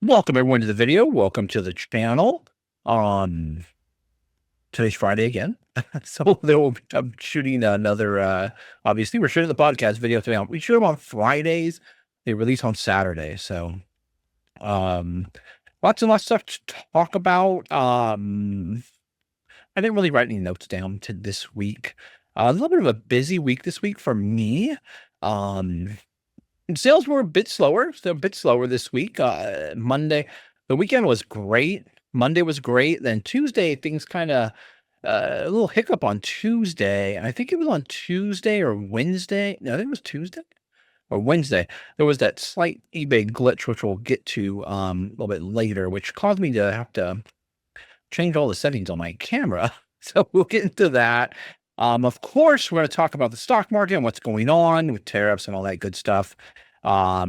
Welcome everyone to the video. Welcome to the channel. Um, Today's Friday again. So I'm shooting another, obviously we're shooting the podcast video today. We shoot them on Fridays. They release on Saturday. So, um, lots and lots of stuff to talk about. I didn't really write any notes down to this week. A little bit of a busy week this week for me. Um, Sales were a bit slower. They're a bit slower this week. Monday, the weekend was great. Monday was great. Then Tuesday, things kind of a little hiccup on Tuesday. I think it was on Tuesday or Wednesday. No, I think it was Tuesday or Wednesday. There was that slight eBay glitch, which we'll get to a little bit later, which caused me to have to change all the settings on my camera. So we'll get into that. Of course, we're going to talk about the stock market and what's going on with tariffs and all that good stuff. Have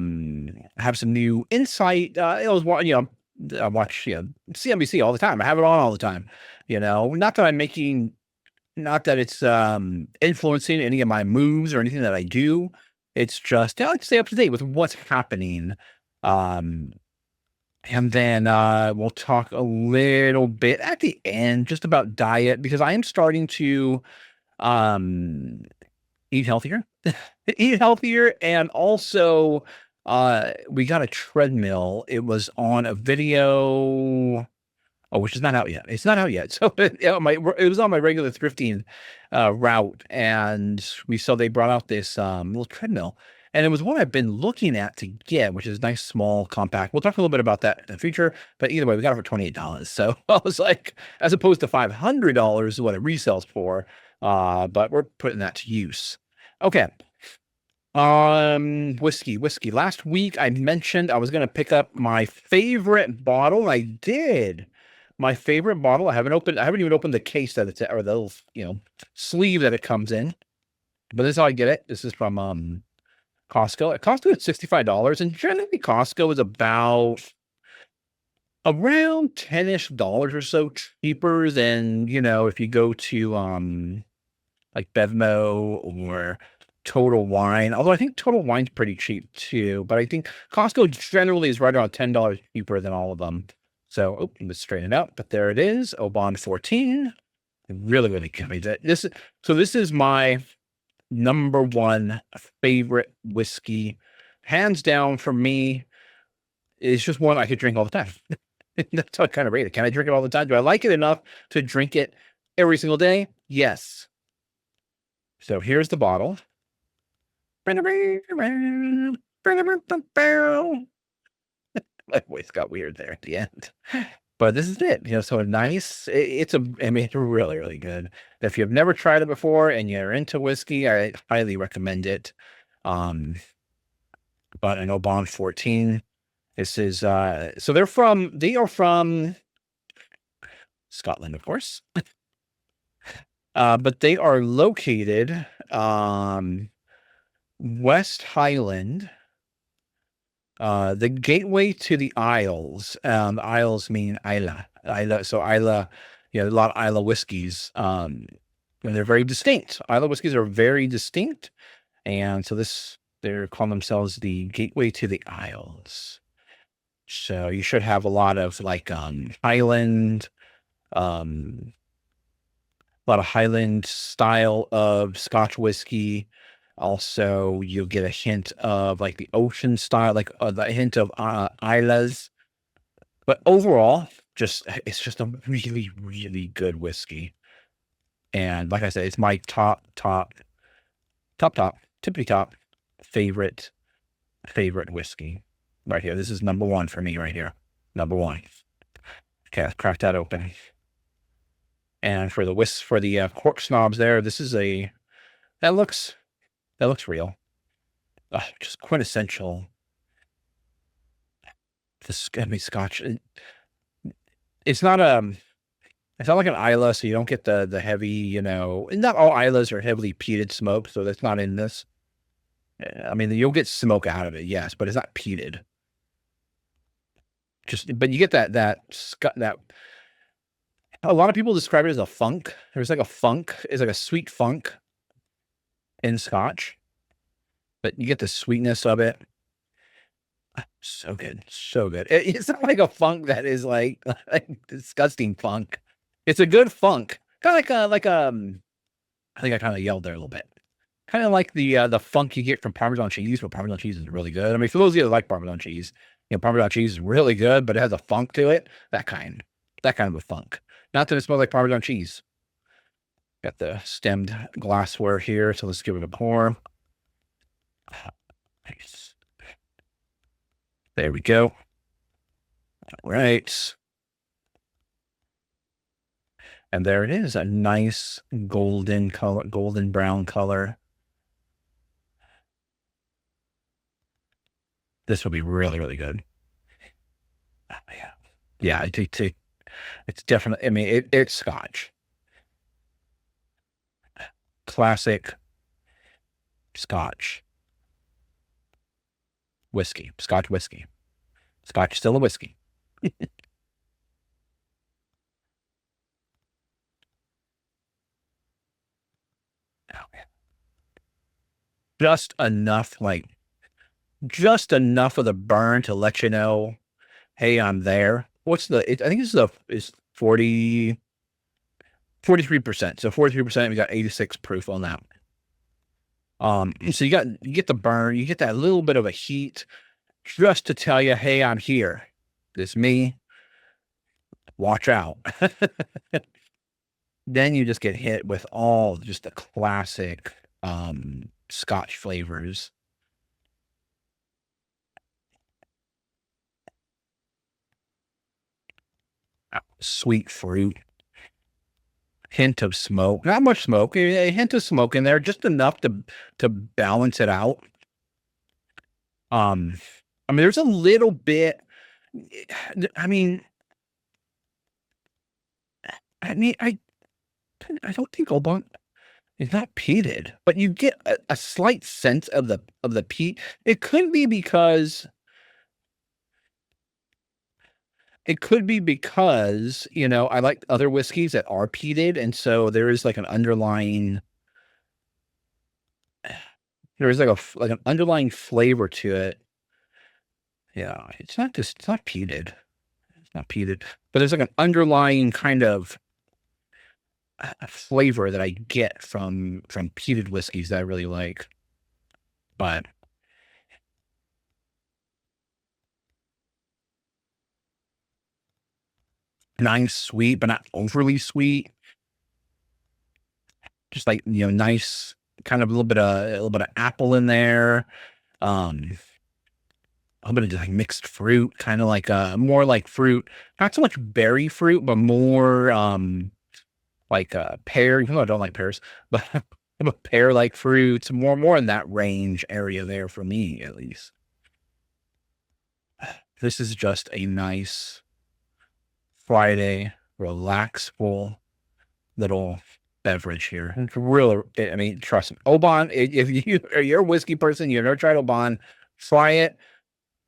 some new insight. I watch CNBC all the time. I have it on all the time. Not that it's influencing any of my moves or anything that I do. It's just I like to stay up to date with what's happening. And then we'll talk a little bit at the end just about diet because I am starting to eat healthier, eat healthier. And also, we got a treadmill. It was on a video. Oh, which is not out yet. It's not out yet. So it was on my regular thrifting route. And they brought out this little treadmill. And it was one I've been looking at to get, which is nice, small, compact. We'll talk a little bit about that in the future. But either way, we got it for $28. So I was like, as opposed to $500 is what it resells for. But we're putting that to use. Okay. Whiskey. Last week I mentioned I was going to pick up my favorite bottle. I did. My favorite bottle. I haven't even opened the case that it's or the little, sleeve that it comes in. But this is how I get it. This is from Costco. At Costco, it's $65. And generally Costco is about around $10-ish or so cheaper than, if you go to like Bevmo or Total Wine. Although I think Total Wine's pretty cheap too. But I think Costco generally is right around $10 cheaper than all of them. So, let's straighten it out. But there it is. Oban 14. Really, really good. This is my number one favorite whiskey. Hands down for me. It's just one I could drink all the time. That's how I kind of rate it. Can I drink it all the time? Do I like it enough to drink it every single day? Yes. So here's the bottle. My voice got weird there at the end. But this is it. So nice. It's really, really good. If you've never tried it before and you're into whiskey, I highly recommend it. But I know Bond 14. This is so they are from Scotland, of course. But they are located West Highland. The gateway to the Isles. Isles mean Isla. So Isla, a lot of Isla whiskeys. And they're very distinct. Isla whiskeys are very distinct. And so they're calling themselves the gateway to the Isles. So you should have a lot of like Highland, a lot of Highland style of Scotch whiskey. Also, you'll get a hint of like the ocean style, like the hint of Isla's. But overall, it's just a really, really good whiskey. And like I said, it's my top, tippity top favorite whiskey right here. This is number one for me right here. Number one. Okay, let's crack that open. And for the cork snobs there, this is that looks real. Just quintessential. Scotch. It's not like an Isla, so you don't get the heavy, not all Islas are heavily peated smoke, so that's not in this. You'll get smoke out of it, yes, but it's not peated. But you get that a lot of people describe it as a funk. There's like a funk. It's like a sweet funk in Scotch, but you get the sweetness of it. So good, so good. It's not like a funk that is like disgusting funk. It's a good funk, kind of I think I kind of yelled there a little bit. Kind of like the funk you get from Parmesan cheese, but Parmesan cheese is really good. I mean, for those of you that like Parmesan cheese, Parmesan cheese is really good, but it has a funk to it. That kind of a funk. Not that it smells like Parmesan cheese. Got the stemmed glassware here, so let's give it a pour. Nice. There we go. All right. And there it is, a nice golden color, golden brown color. This will be really, really good. Oh, yeah. Yeah, it's definitely, I mean, it's Scotch. Classic Scotch whiskey, Scotch whiskey. Scotch still a whiskey. Oh, yeah. Just enough, just enough of the burn to let you know, hey, I'm there. I think this is 43%. So 43%, we got 86 proof on that. So you get the burn, you get that little bit of a heat just to tell you, hey, I'm here. This me. Watch out. Then you just get hit with all just the classic Scotch flavors. Sweet fruit, hint of smoke, not much smoke, a hint of smoke in there, just enough to balance it out. Um, I mean, there's a little bit. I mean, I don't think Old Bond is not peated, but you get a slight sense of the peat. It could be because I like other whiskeys that are peated, and so there is like an underlying like an underlying flavor to it. Yeah, it's not peated. It's not peated, but there's like an underlying kind of a flavor that I get from peated whiskeys that I really like. But nice sweet, but not overly sweet. Just like, nice kind of a little bit of apple in there. Um, a little bit of just like mixed fruit, kind of like more like fruit, not so much berry fruit, but more like pear, even though I don't like pears, but pear like fruits, more in that range area there for me at least. This is just a nice Friday, relaxful little beverage here. It's really, I mean, trust me. Oban, if you're a whiskey person, you've never tried Oban, try it.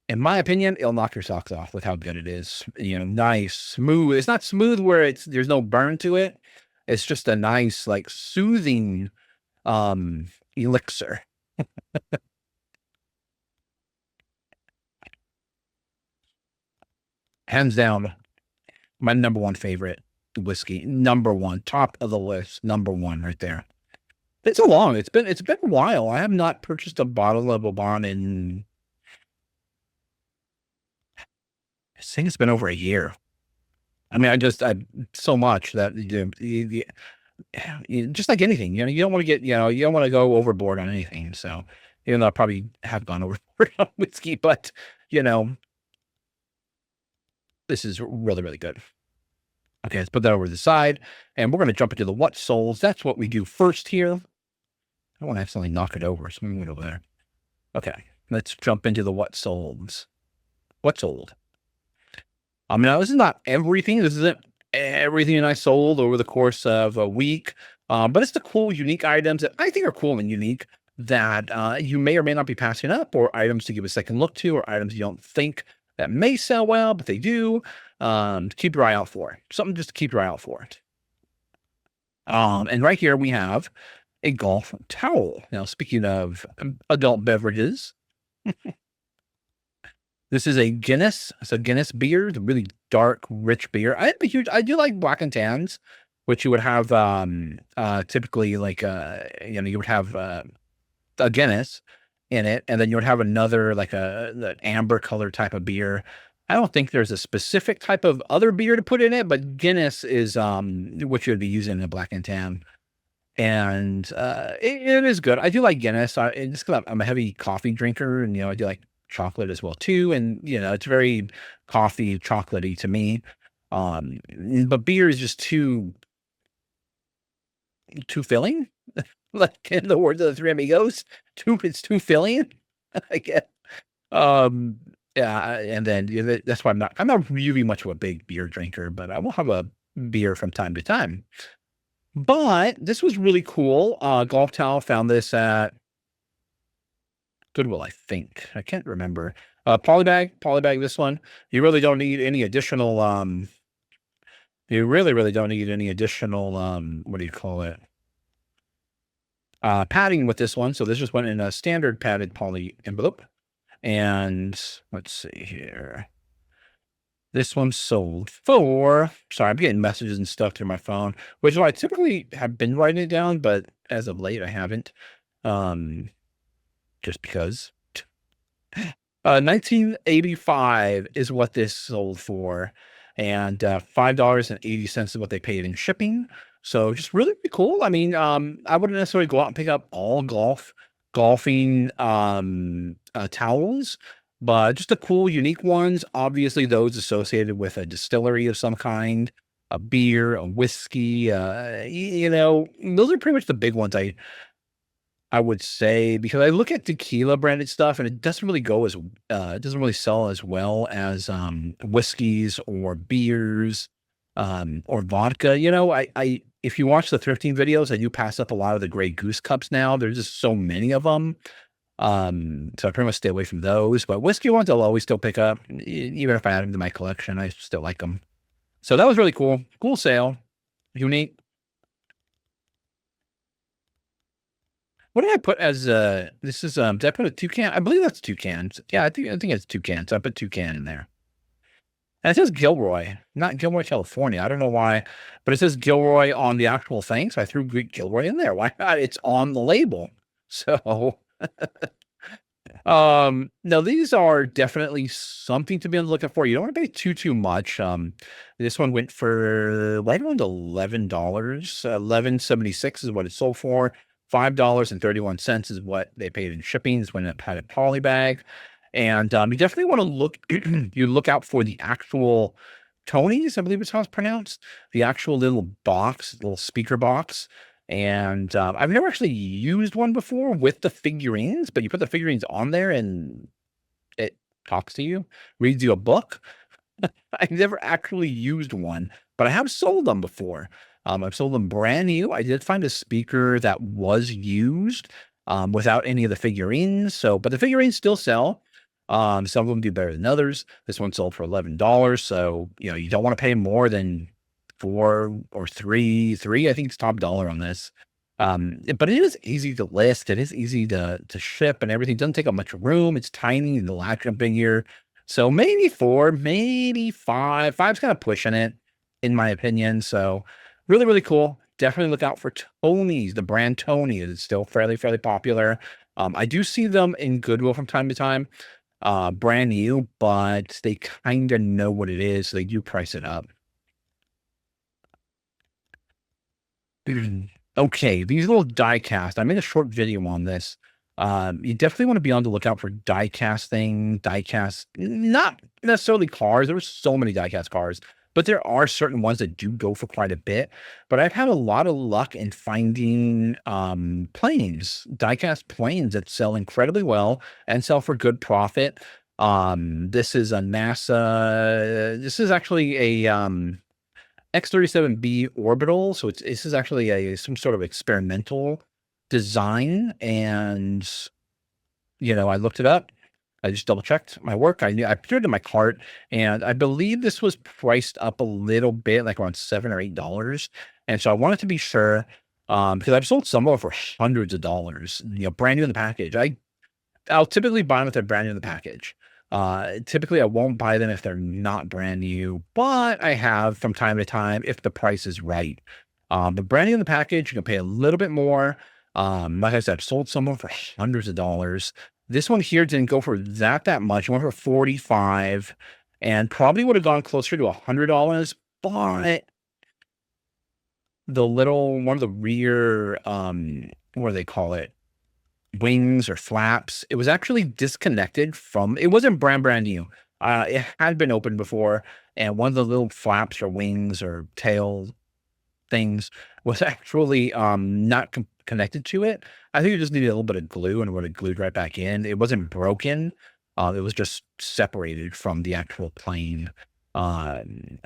In my opinion, it'll knock your socks off with how good it is. Nice, smooth. It's not smooth where there's no burn to it. It's just a nice, like soothing elixir. Hands down, my number one favorite whiskey. Number one, top of the list, number one right there. It's been a while. I have not purchased a bottle of Oban in, I think it's been over a year. I mean, I so much that just like anything, you don't want to you don't want to go overboard on anything. So even though I probably have gone overboard on whiskey, but you know, this is really, really good. Okay, let's put that over to the side, and we're going to jump into the what souls. That's what we do first here. I want to accidentally knock it over, so I'm going over there. Okay, let's jump into the what souls. What sold? I mean, now, this is not everything. This isn't everything I sold over the course of a week, but it's the cool, unique items that I think are cool and unique that you may or may not be passing up, or items to give a second look to, or items you don't think that may sell well, but they do. To keep your eye out for. Something just to keep your eye out for it. And right here we have a golf towel. Now, speaking of adult beverages, This is a Guinness. It's a Guinness beer. It's a really dark, rich beer. I do like black and tans, which you would have typically like you would have a Guinness in it, and then you would have another like an amber color type of beer. I don't think there's a specific type of other beer to put in it, but Guinness is what you would be using in a black and tan. And it is good. I do like Guinness. Just because I'm a heavy coffee drinker, and I do like chocolate as well too. And it's very coffee chocolatey to me. Um, but beer is just too filling. Like in the words of the Three Amigos, it's too filling. I guess. Um, yeah, and then that's why I'm not really much of a big beer drinker, but I will have a beer from time to time. But this was really cool. Golf Towel found this at Goodwill, I think. I can't remember. Polybag, this one. You really don't need any additional, you really, really don't need any additional, what do you call it? Padding with this one. So this just went in a standard padded poly envelope. And let's see here. This one sold for, sorry, I'm getting messages and stuff through my phone, which is why I typically have been writing it down, but as of late, I haven't. Um, just because. 1985 is what this sold for, and $5.80 is what they paid in shipping. So just really, really cool. I mean, I wouldn't necessarily go out and pick up all golfing towels, but just the cool, unique ones. Obviously, those associated with a distillery of some kind, a beer, a whiskey. Those are pretty much the big ones I would say, because I look at tequila branded stuff and it doesn't really it doesn't really sell as well as whiskeys or beers or vodka. If you watch the thrifting videos, I do pass up a lot of the Grey Goose cups now. There's just so many of them. So I pretty much stay away from those. But whiskey ones I'll always still pick up. Even if I add them to my collection, I still like them. So that was really cool. Cool sale. Unique. What did I put as this is did I put a toucan? I believe that's toucans. Yeah, I think it's toucan. So I put toucan in there. And it says Gilroy, not Gilroy, California. I don't know why, but it says Gilroy on the actual thing. So I threw Gilroy in there. Why not? It's on the label. So no, these are definitely something to be on the lookout for. You don't want to pay too much. This one went for right around $11. 11.76 is what it sold for. $5.31 is what they paid in shipping. Is when it had a poly bag. And you definitely want to look out for the actual Tony's, I believe it's how it's pronounced, the actual little speaker box. And I've never actually used one before with the figurines, but you put the figurines on there and it talks to you, reads you a book. I've never actually used one, but I have sold them before. I've sold them brand new. I did find a speaker that was used without any of the figurines. But the figurines still sell. Some of them do better than others. This one sold for $11. So, you don't want to pay more than 4 or 3. I think it's top dollar on this. But it is easy to list. It is easy to ship and everything. It doesn't take up much room. It's tiny. The latch up in here. So maybe 4, maybe 5. 5's kind of pushing it, in my opinion. So really, really cool. Definitely look out for Tony's. The brand Tony is still fairly popular. I do see them in Goodwill from time to time. Brand new, but they kind of know what it is. So they do price it up. Okay, these little die cast. I made a short video on this. You definitely want to be on the lookout for die casting, not necessarily cars. There's so many die cast cars, but there are certain ones that do go for quite a bit. But I've had a lot of luck in finding planes, die cast planes that sell incredibly well and sell for good profit. This is a NASA. This is actually a X-37B orbital. So this is actually some sort of experimental design. And, I looked it up. I just double checked my work. I put it in my cart, and I believe this was priced up a little bit, like around $7 or $8. And so I wanted to be sure, because I've sold some of them for hundreds of dollars, brand new in the package. I'll typically buy them if they're brand new in the package. Typically, I won't buy them if they're not brand new, but I have from time to time if the price is right. The brand new in the package, you can pay a little bit more. Like I said, I've sold some of them for hundreds of dollars. This one here didn't go for that much. It went for 45 and probably would have gone closer to $100, but the little one of the rear, what do they call it? Wings or flaps. It was actually disconnected from it wasn't brand new. It had been opened before, and one of the little flaps or wings or tail things was actually, not connected to it. I think it just needed a little bit of glue and would have glued right back in. It wasn't broken. It was just separated from the actual plane.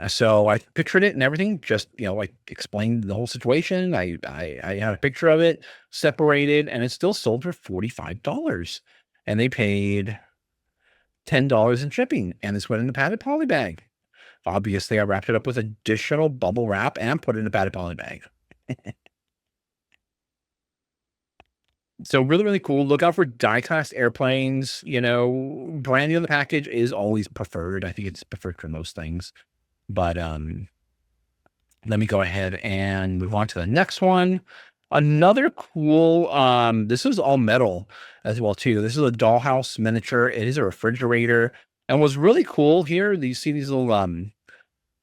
So I pictured it and everything, just, I explained the whole situation. I had a picture of it separated and it still sold for $45 and they paid $10 in shipping and this went in a padded poly bag. Obviously, I wrapped it up with additional bubble wrap and put it in a padded poly bag. So really, really cool. Look out for die-cast airplanes. Brand new in the package is always preferred. I think it's preferred for most things. But let me go ahead and move on to the next one. Another cool, this is all metal as well too. This is a dollhouse miniature. It is a refrigerator. And what's really cool here, you see these little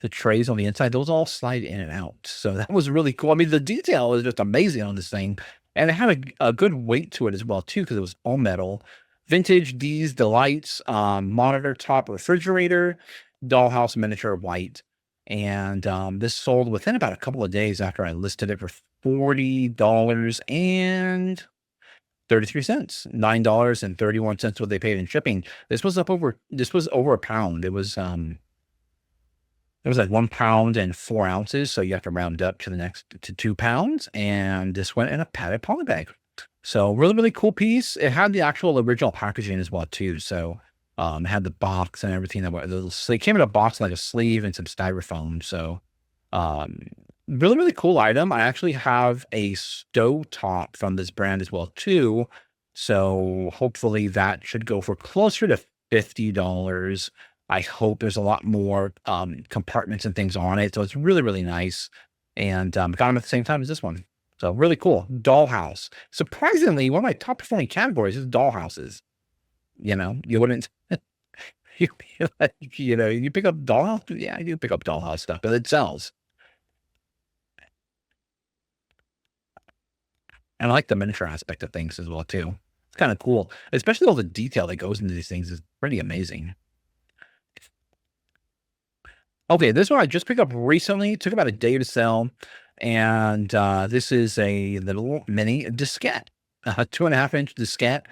the trays on the inside, those all slide in and out. So that was really cool. I mean, the detail is just amazing on this thing. And it had a good weight to it as well, too, because it was all metal. Vintage D's Delights, monitor top refrigerator, dollhouse miniature white. And this sold within about a couple of days after I listed it for $40.33. $9.31 what they paid in shipping. This was over a pound. It was like 1 pound and 4 ounces, so you have to round up to the next to 2 pounds, and this went in a padded poly bag. So really, really cool piece. It had the actual original packaging as well too. So it had the box and everything. It came in a box like a sleeve and some styrofoam. So really, really cool item. I actually have a stove top from this brand as well too. So hopefully that should go for closer to $50. I hope there's a lot more compartments and things on it. So it's really, really nice. And got them at the same time as this one. So really cool. Dollhouse. Surprisingly, one of my top performing categories is dollhouses. You wouldn't, you you pick up dollhouse. Yeah, I do pick up dollhouse stuff, but it sells. And I like the miniature aspect of things as well, too. It's kind of cool, especially all the detail that goes into these things is pretty amazing. Okay, this one I just picked up recently. It took about a day to sell. And this is a little mini diskette, a 2.5-inch diskette.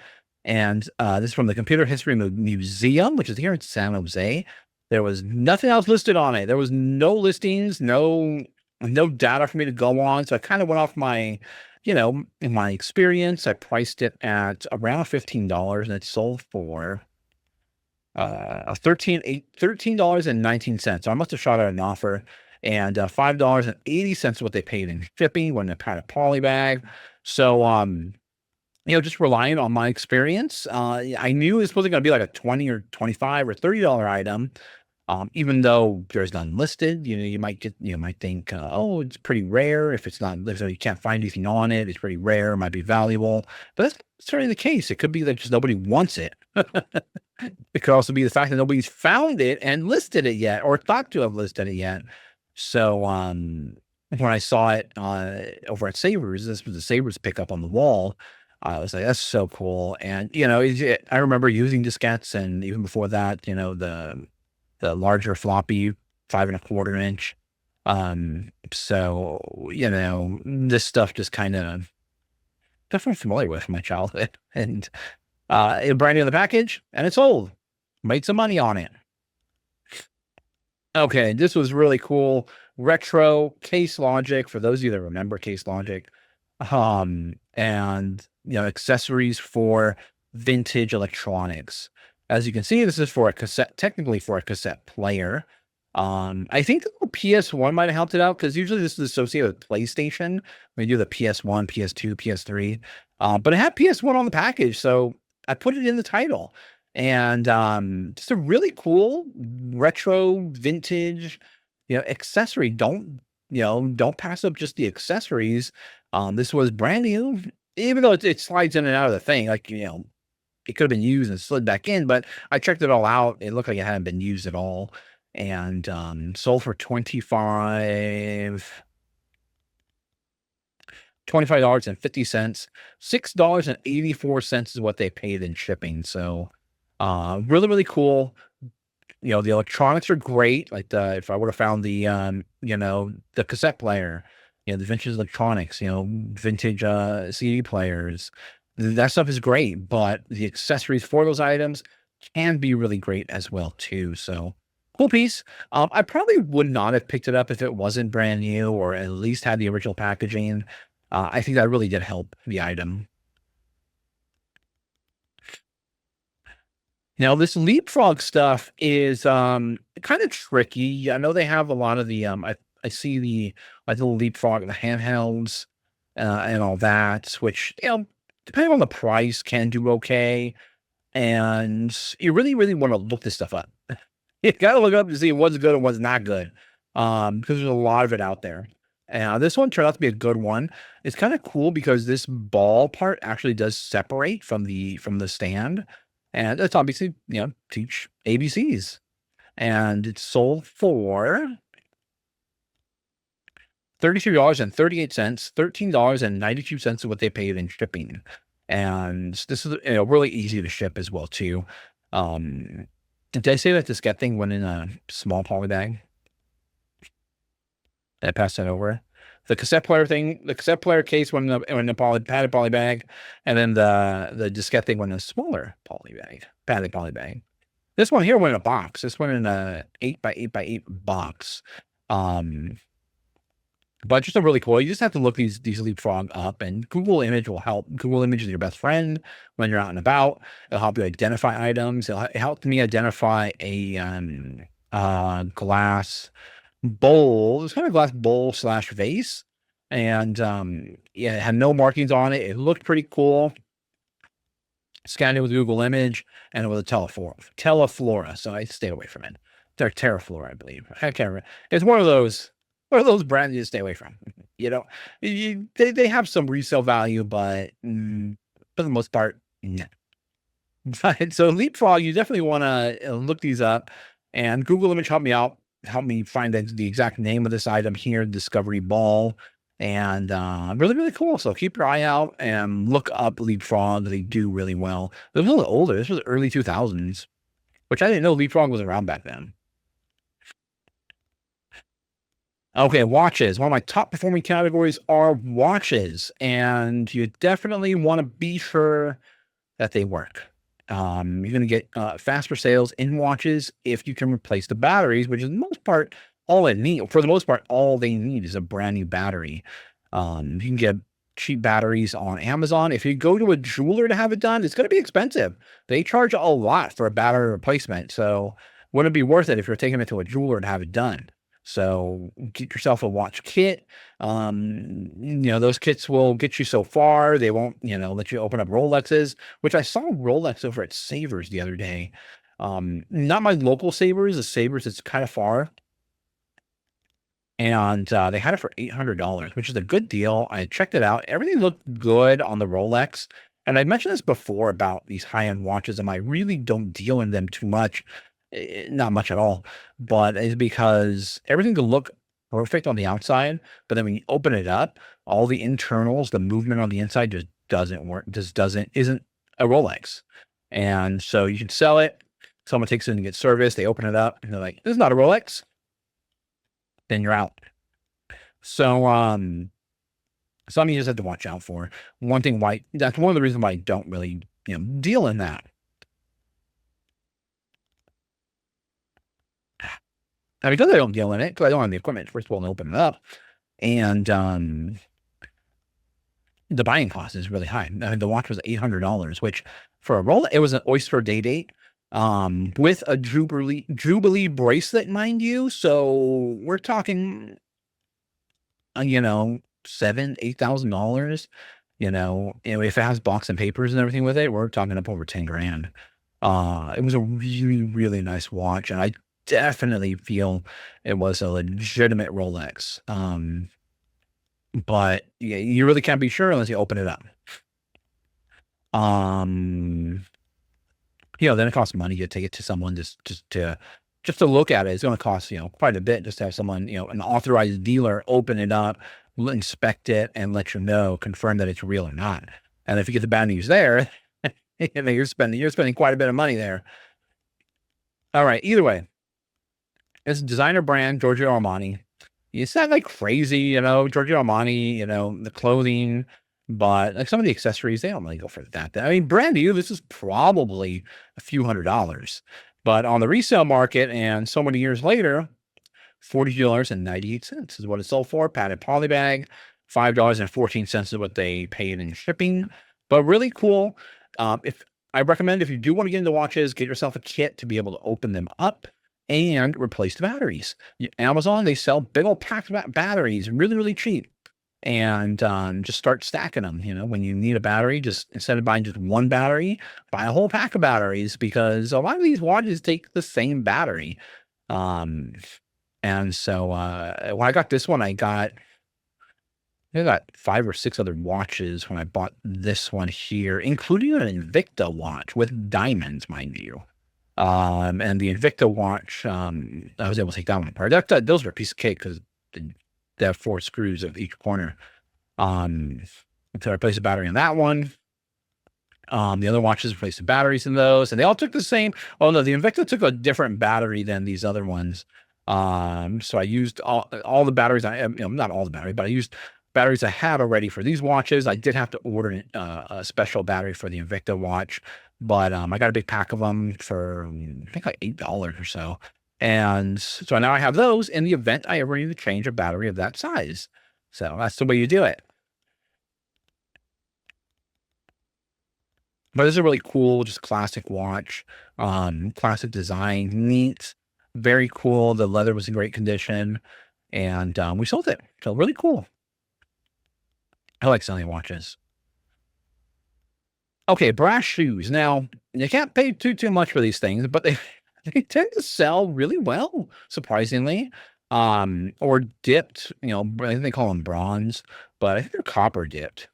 And this is from the Computer History Museum, which is here in San Jose. There was nothing else listed on it. There was no listings, no data for me to go on. So I kind of went off my, in my experience, I priced it at around $15 and it sold for $13.19. So I must have shot at an offer, and $5.80 what they paid in shipping when I had a poly bag. So just relying on my experience, I knew it was supposed to be like a 20 or 25 or $30 item. Even though there's none listed, you might think, oh, it's pretty rare. If you can't find anything on it, it's pretty rare, it might be valuable. But that's certainly the case. It could be that just nobody wants it. It could also be the fact that nobody's found it and listed it yet, or thought to have listed it yet. So when I saw it over at Savers, this was a Savers pickup on the wall. I was like, that's so cool. And I remember using diskettes, and even before that, the larger floppy 5.25 inch. So this stuff just kind of definitely familiar with from my childhood, and it brand new in the package, and it sold. Made some money on it. Okay, this was really cool. Retro Case Logic, for those of you that remember Case Logic, and accessories for vintage electronics. As you can see, this is for a cassette, technically for a cassette player. I think the PS1 might have helped it out, because usually this is associated with PlayStation. We do the PS1, PS2, PS3, but it had PS1 on the package, so I put it in the title. And, just a really cool retro vintage, accessory. Don't pass up just the accessories. This was brand new, even though it slides in and out of the thing, like, it could have been used and slid back in, but I checked it all out. It looked like it hadn't been used at all. And, sold for $25.50. $6.84 is what they paid in shipping. So, really, really cool. The electronics are great. Like if I would have found the cassette player, the vintage electronics, vintage CD players, that stuff is great. But the accessories for those items can be really great as well too. So cool piece. I probably would not have picked it up if it wasn't brand new or at least had the original packaging. I think that really did help the item. Now, this leapfrog stuff is kind of tricky. I know they have a lot of I see the like little leapfrog, the handhelds, and all that, which depending on the price, can do okay. And you really, really want to look this stuff up. You gotta look up to see what's good and what's not good. Because there's a lot of it out there. And this one turned out to be a good one. It's kind of cool because this ball part actually does separate from the stand. And it's obviously, teach ABCs. And it's sold for $33.38, $13.92 is what they paid in shipping. And this is really easy to ship as well too. Did I say that this get thing went in a small poly bag? I passed that over. The cassette player case went in a padded poly bag, and then the diskette thing went in a smaller poly bag, padded poly bag. This one here went in a box. This went in a 8x8x8 box. But just a really cool. You just have to look these leapfrog up, and Google Image will help. Google Image is your best friend when you're out and about. It'll help you identify items. It helped me identify a glass bowl. It's kind of a glass bowl slash vase, and it had no markings on it. It looked pretty cool. Scanned it with Google Image, and it was a Teleflora. So I stayed away from it. They're Terraflora, I believe. I can't remember. It's one of those brands you stay away from. They have some resale value, but for the most part, no. But so Leapfrog, you definitely want to look these up, and Google Image helped me out, helped me find the exact name of this item here, Discovery Ball, and really, really cool. So keep your eye out and look up Leapfrog. They do really well. It was a little older. This was early 2000s, which I didn't know Leapfrog was around back then. Okay, watches. One of my top performing categories are watches, and you definitely want to be sure that they work. You're going to get faster sales in watches if you can replace the batteries, which is the most part all they need. For the most part, all they need is a brand new battery. You can get cheap batteries on Amazon. If you go to a jeweler to have it done, it's going to be expensive. They charge a lot for a battery replacement, so wouldn't it be worth it if you're taking it to a jeweler to have it done? So get yourself a watch kit. Those kits will get you so far. They won't, let you open up Rolexes, which I saw Rolex over at Savers the other day. Not my local Savers, the Savers that's kind of far. And they had it for $800, which is a good deal. I checked it out. Everything looked good on the Rolex. And I mentioned this before about these high-end watches, and I really don't deal in them too much. Not much at all, but it's because everything can look perfect on the outside, but then when you open it up, all the internals, the movement on the inside just doesn't work, isn't a Rolex. And so you can sell it. Someone takes it in to get service. They open it up and they're like, this is not a Rolex. Then you're out. So, something you just have to watch out for. That's one of the reasons why I don't really, deal in that. Now, because I don't deal in it, because I don't have the equipment, first of all, to open it up, and the buying cost is really high. I mean, the watch was $800, which for a Rolex, it was an Oyster Day Date with a Jubilee bracelet, mind you. So we're talking, $7,000, $8,000. If it has box and papers and everything with it, we're talking up over 10 grand. It was a really, really nice watch, and I definitely feel it was a legitimate Rolex. But you really can't be sure unless you open it up. Um, then it costs money to take it to someone just to look at it. It's going to cost, quite a bit just to have someone, an authorized dealer open it up, inspect it, and let you know, confirm that it's real or not. And if you get the bad news there, you're spending quite a bit of money there. All right. Either way, it's a designer brand, Giorgio Armani. It's not like crazy, Giorgio Armani, the clothing, but like some of the accessories, they don't really go for that. I mean, brand new, this is probably a few $100s, but on the resale market and so many years later, $42.98 is what it sold for. Padded poly bag, $5.14 is what they paid in shipping, but really cool. If I recommend, if you do want to get into watches, get yourself a kit to be able to open them up and replace the batteries. Amazon, they sell big old packs of batteries, really, really cheap. And just start stacking them. When you need a battery, just instead of buying just one battery, buy a whole pack of batteries, because a lot of these watches take the same battery. And so when I got this one, I got 5 or 6 other watches when I bought this one here, including an Invicta watch with diamonds, mind you. And the Invicta watch, I was able to take that one apart. Those were a piece of cake because they have 4 screws at each corner. Um, so I replaced the battery on that one. The other watches replaced the batteries in those, and they all took the same. Oh no, the Invicta took a different battery than these other ones. So I used all the batteries. Not all the batteries, but I used batteries I had already for these watches. I did have to order a special battery for the Invicta watch, but I got a big pack of them for I think like $8 or so. And so now I have those in the event I ever need to change a battery of that size. So that's the way you do it. But this is a really cool, just classic watch. Classic design, neat, very cool. The leather was in great condition, and we sold it. So really cool. I like selling watches. Okay, brass shoes. Now you can't pay too much for these things, but they they tend to sell really well, surprisingly. Or dipped. I think they call them bronze, but I think they're copper dipped.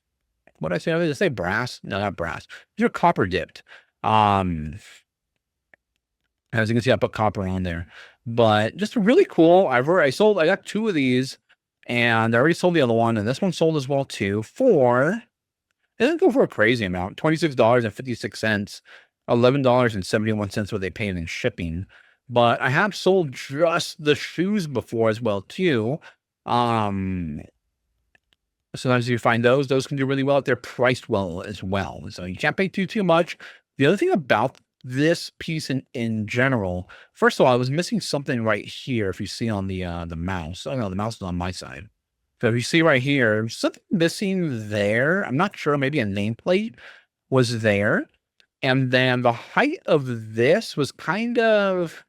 What did I say? Did I say brass? No, not brass. These are copper dipped. Um, as you can see, I put copper on there, but just really cool. I got 2 of these, and I already sold the other one, and this one sold as well too it didn't go for a crazy amount, $26.56, $11.71 what they paid in shipping. But I have sold just the shoes before as well too. Sometimes you find those can do really well. They're priced well as well. So you can't pay too much. The other thing about this piece in general, first of all, I was missing something right here. If you see on the mouse, oh no, the mouse is on my side. So if you see right here, something missing there. I'm not sure. Maybe a nameplate was there, and then the height of this was kind of.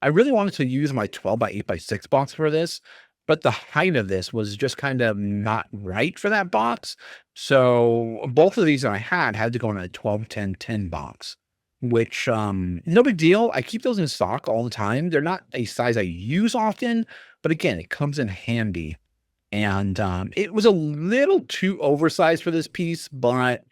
I really wanted to use my 12x8x6 box for this, but the height of this was just kind of not right for that box. So both of these that I had to go in a 12-10-10 box, which no big deal. I keep those in stock all the time. They're not a size I use often, but again, it comes in handy. And it was a little too oversized for this piece, but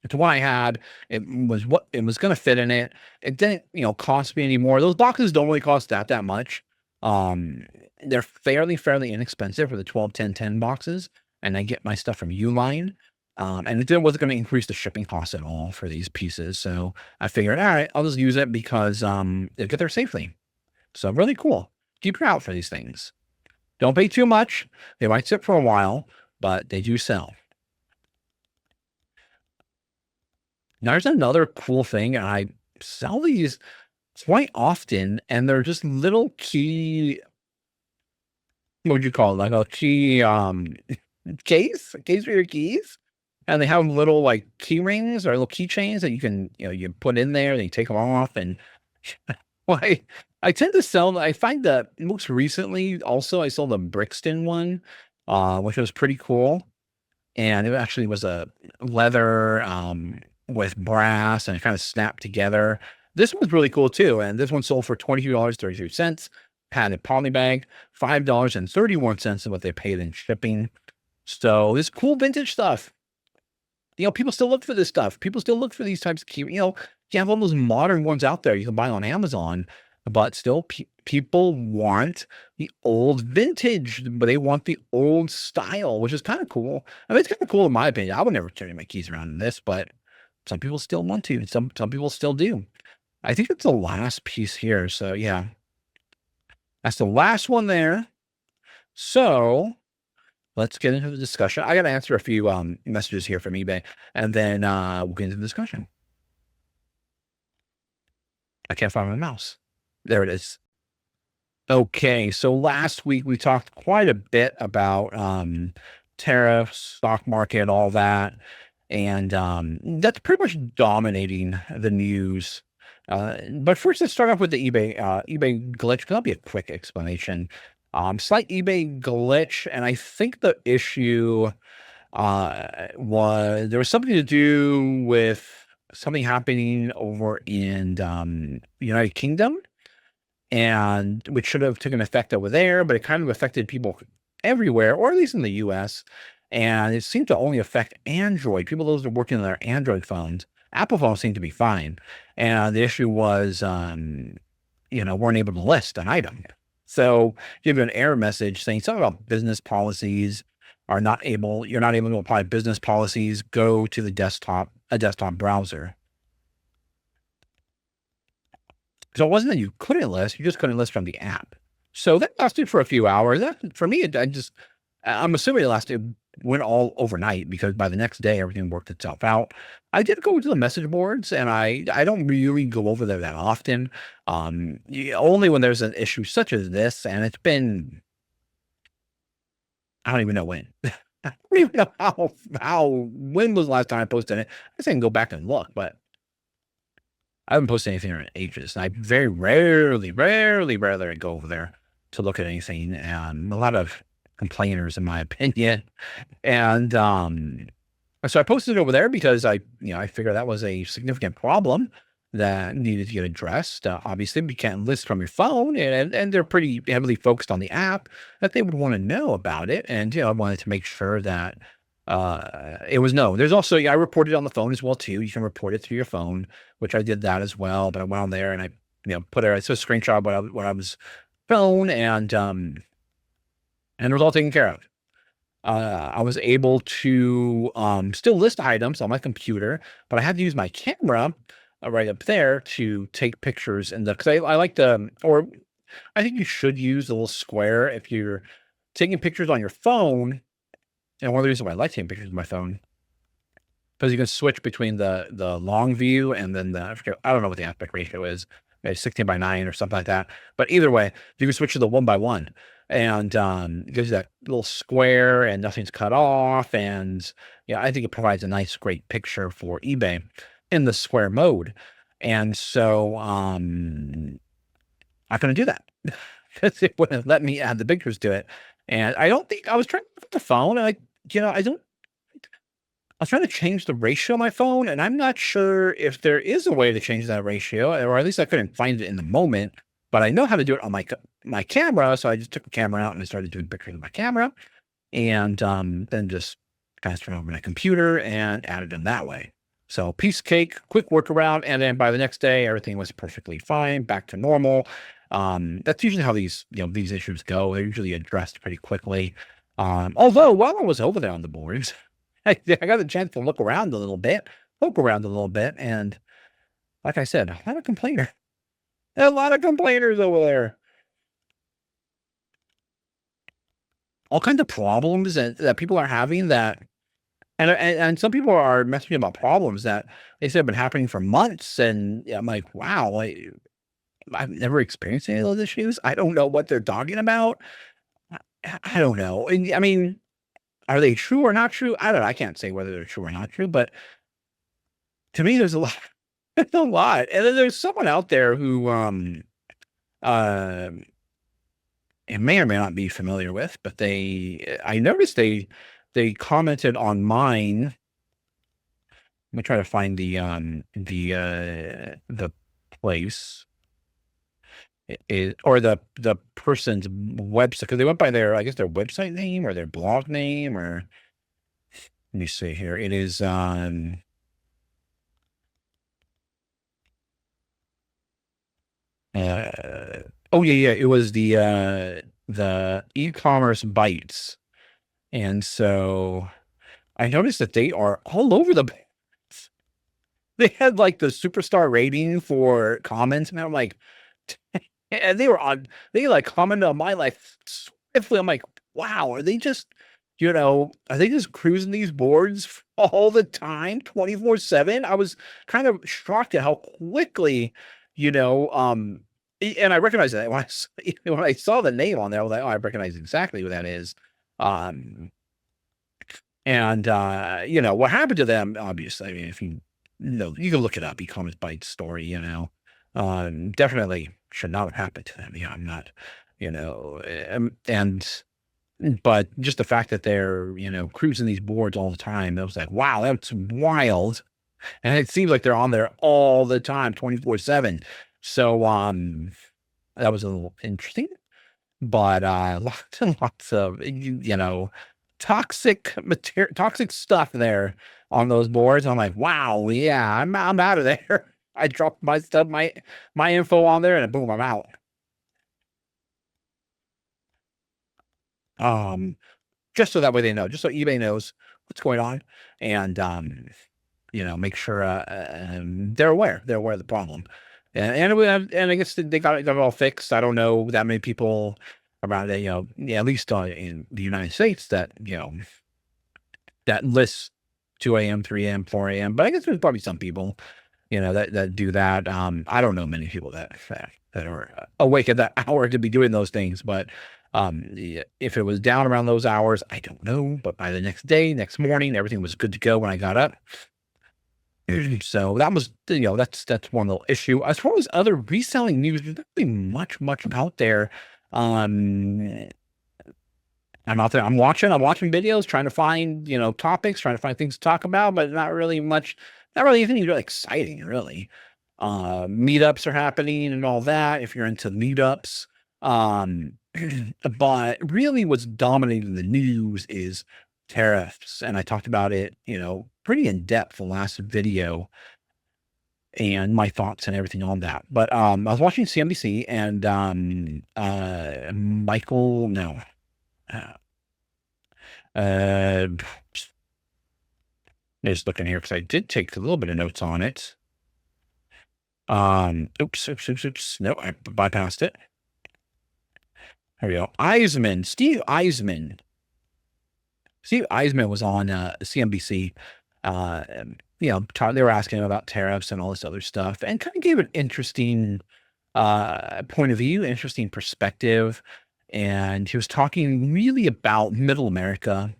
it's what I had. It was what it was gonna fit in it. It didn't, cost me any more. Those boxes don't really cost that much. Um, they're fairly inexpensive for the 12-10-10 boxes, and I get my stuff from Uline. And it wasn't gonna increase the shipping costs at all for these pieces. So I figured, all right, I'll just use it because it'll get there safely. So really cool. Keep your eye out for these things. Don't pay too much. They might sit for a while, but they do sell. Now, there's another cool thing, and I sell these quite often, and they're just little key. What would you call it? Like a key case for your keys, and they have little like key rings or little keychains that you can you put in there, and you take them off. And well, I tend to sell. I find that most recently, also, I sold the Brixton one, which was pretty cool, and it actually was a leather. with brass and it kind of snapped together. This one's really cool too. And this one sold for $22.33. Padded poly bag, $5.31 is what they paid in shipping. So this cool vintage stuff. People still look for this stuff. People still look for these types of you have all those modern ones out there you can buy on Amazon, but still people want the old vintage, but they want the old style, which is kind of cool. I mean, it's kind of cool in my opinion. I would never carry my keys around in this, but some people still want to, and some people still do. I think it's the last piece here. So yeah, that's the last one there. So let's get into the discussion. I got to answer a few messages here from eBay, and then we'll get into the discussion. I can't find my mouse. There it is. Okay, so last week we talked quite a bit about tariffs, stock market, all that, and that's pretty much dominating the news. But first, let's start off with the eBay glitch. That'll be a quick explanation. Slight eBay glitch, and I think the issue there was something to do with something happening over in United Kingdom, and which should have taken effect over there, but it kind of affected people everywhere, or at least in the US. And it seemed to only affect Android, people those are working on their Android phones. Apple phones seem to be fine. And the issue was, weren't able to list an item. So you have an error message saying something about business policies you're not able to apply business policies, go to a desktop browser. So it wasn't that you couldn't list, you just couldn't list from the app. So that lasted for a few hours. That for me, I'm assuming it went all overnight because by the next day everything worked itself out. I did go to the message boards, and I don't really go over there that often. Only when there's an issue such as this, and it's been, I don't even know when. I don't even know when was the last time I posted it. I just can go back and look, but I haven't posted anything in ages. And I very rarely go over there to look at anything. And a lot of complainers, in my opinion. And so I posted it over there because I figured that was a significant problem that needed to get addressed. Obviously, you can't list from your phone, and they're pretty heavily focused on the app, that they would want to know about it. And I wanted to make sure that it was known. There's also, I reported on the phone as well too. You can report it through your phone, which I did that as well. But I went on there and I put it. It's a screenshot of what I was phone, and it was all taken care of. I was able to still list items on my computer, but I had to use my camera right up there to take pictures. And because I like to, or I think you should use the little square if you're taking pictures on your phone. And one of the reasons why I like taking pictures with my phone, because you can switch between the long view and then I don't know what the aspect ratio is, maybe 16:9 or something like that. But either way, you can switch to the 1:1, and it gives you that little square and nothing's cut off. And I think it provides a nice, great picture for eBay in the square mode. And so I couldn't do that because it wouldn't let me add the pictures to it. And I don't think I was trying to put the phone. I was trying to change the ratio of my phone, and I'm not sure if there is a way to change that ratio, or at least I couldn't find it in the moment. But I know how to do it on my camera, so I just took the camera out and I started doing pictures of my camera, and then just transferred over my computer and added them that way. So piece of cake, quick workaround, and then by the next day, everything was perfectly fine, back to normal. That's usually how these issues go. They're usually addressed pretty quickly. Although while I was over there on the boards, I got a chance to look around a little bit, poke around a little bit, and like I said, a lot of complainers over there. All kinds of problems that people are having and some people are messaging about problems that they said have been happening for months. And I'm like, wow, I've never experienced any of those issues. I don't know what they're talking about. I don't know. And I mean, are they true or not true? I don't know. I can't say whether they're true or not true, but to me, there's a lot. There's a lot. And then there's someone out there who it may or may not be familiar with, but I noticed they commented on mine me try to find the place or the person's website because they went by their, I guess, their website name or their blog name, or let me see here. It is oh yeah, it was the e-commerce bites. And so I noticed that they are all over the place. They had like the superstar rating for comments, and I'm like, and they like commented on my life swiftly. I'm like, wow, are they just, are they just cruising these boards all the time, 24/7? I was kind of shocked at how quickly, you know, and I recognized that when when I saw the name on there, I was like, oh, I recognize exactly who that is. Um, and, what happened to them, obviously, I mean, if you can look it up, e-commerce bite story, definitely should not have happened to them. Yeah, I'm not, and but just the fact that they're, cruising these boards all the time, I was like, wow, that's wild. And it seems like they're on there all the time, 24/7. So, that was a little interesting. But, lots and lots of, toxic stuff there on those boards. I'm like, "Wow, yeah, I'm out of there." I dropped my stuff, my info on there, and boom, I'm out. Um, just so that way they know, just so eBay knows what's going on, and, make sure, they're aware of the problem. And I guess they got it all fixed. I don't know that many people around, yeah, at least, in the United States that, that lists 2 a.m., 3 a.m., 4 a.m., but I guess there's probably some people, that do that. I don't know many people that are awake at that hour to be doing those things, but, yeah, if it was down around those hours, I don't know, but by the next day, next morning, everything was good to go when I got up. So that was, that's one little issue. As far as other reselling news, there's not really much out there. Um, I'm out there. I'm watching videos, trying to find, topics, trying to find things to talk about, but not really anything really exciting, really. Meetups are happening and all that. If you're into meetups, um, but really, what's dominating the news is tariffs, and I talked about it, pretty in depth the last video and my thoughts and everything on that. But I was watching CNBC and Michael, no. Uh, Uh, just looking here because I did take a little bit of notes on it. Oops. No, I bypassed it. There we go. Steve Eisman was on CNBC. They were asking him about tariffs and all this other stuff, and kind of gave an interesting point of view, interesting perspective. And he was talking really about middle America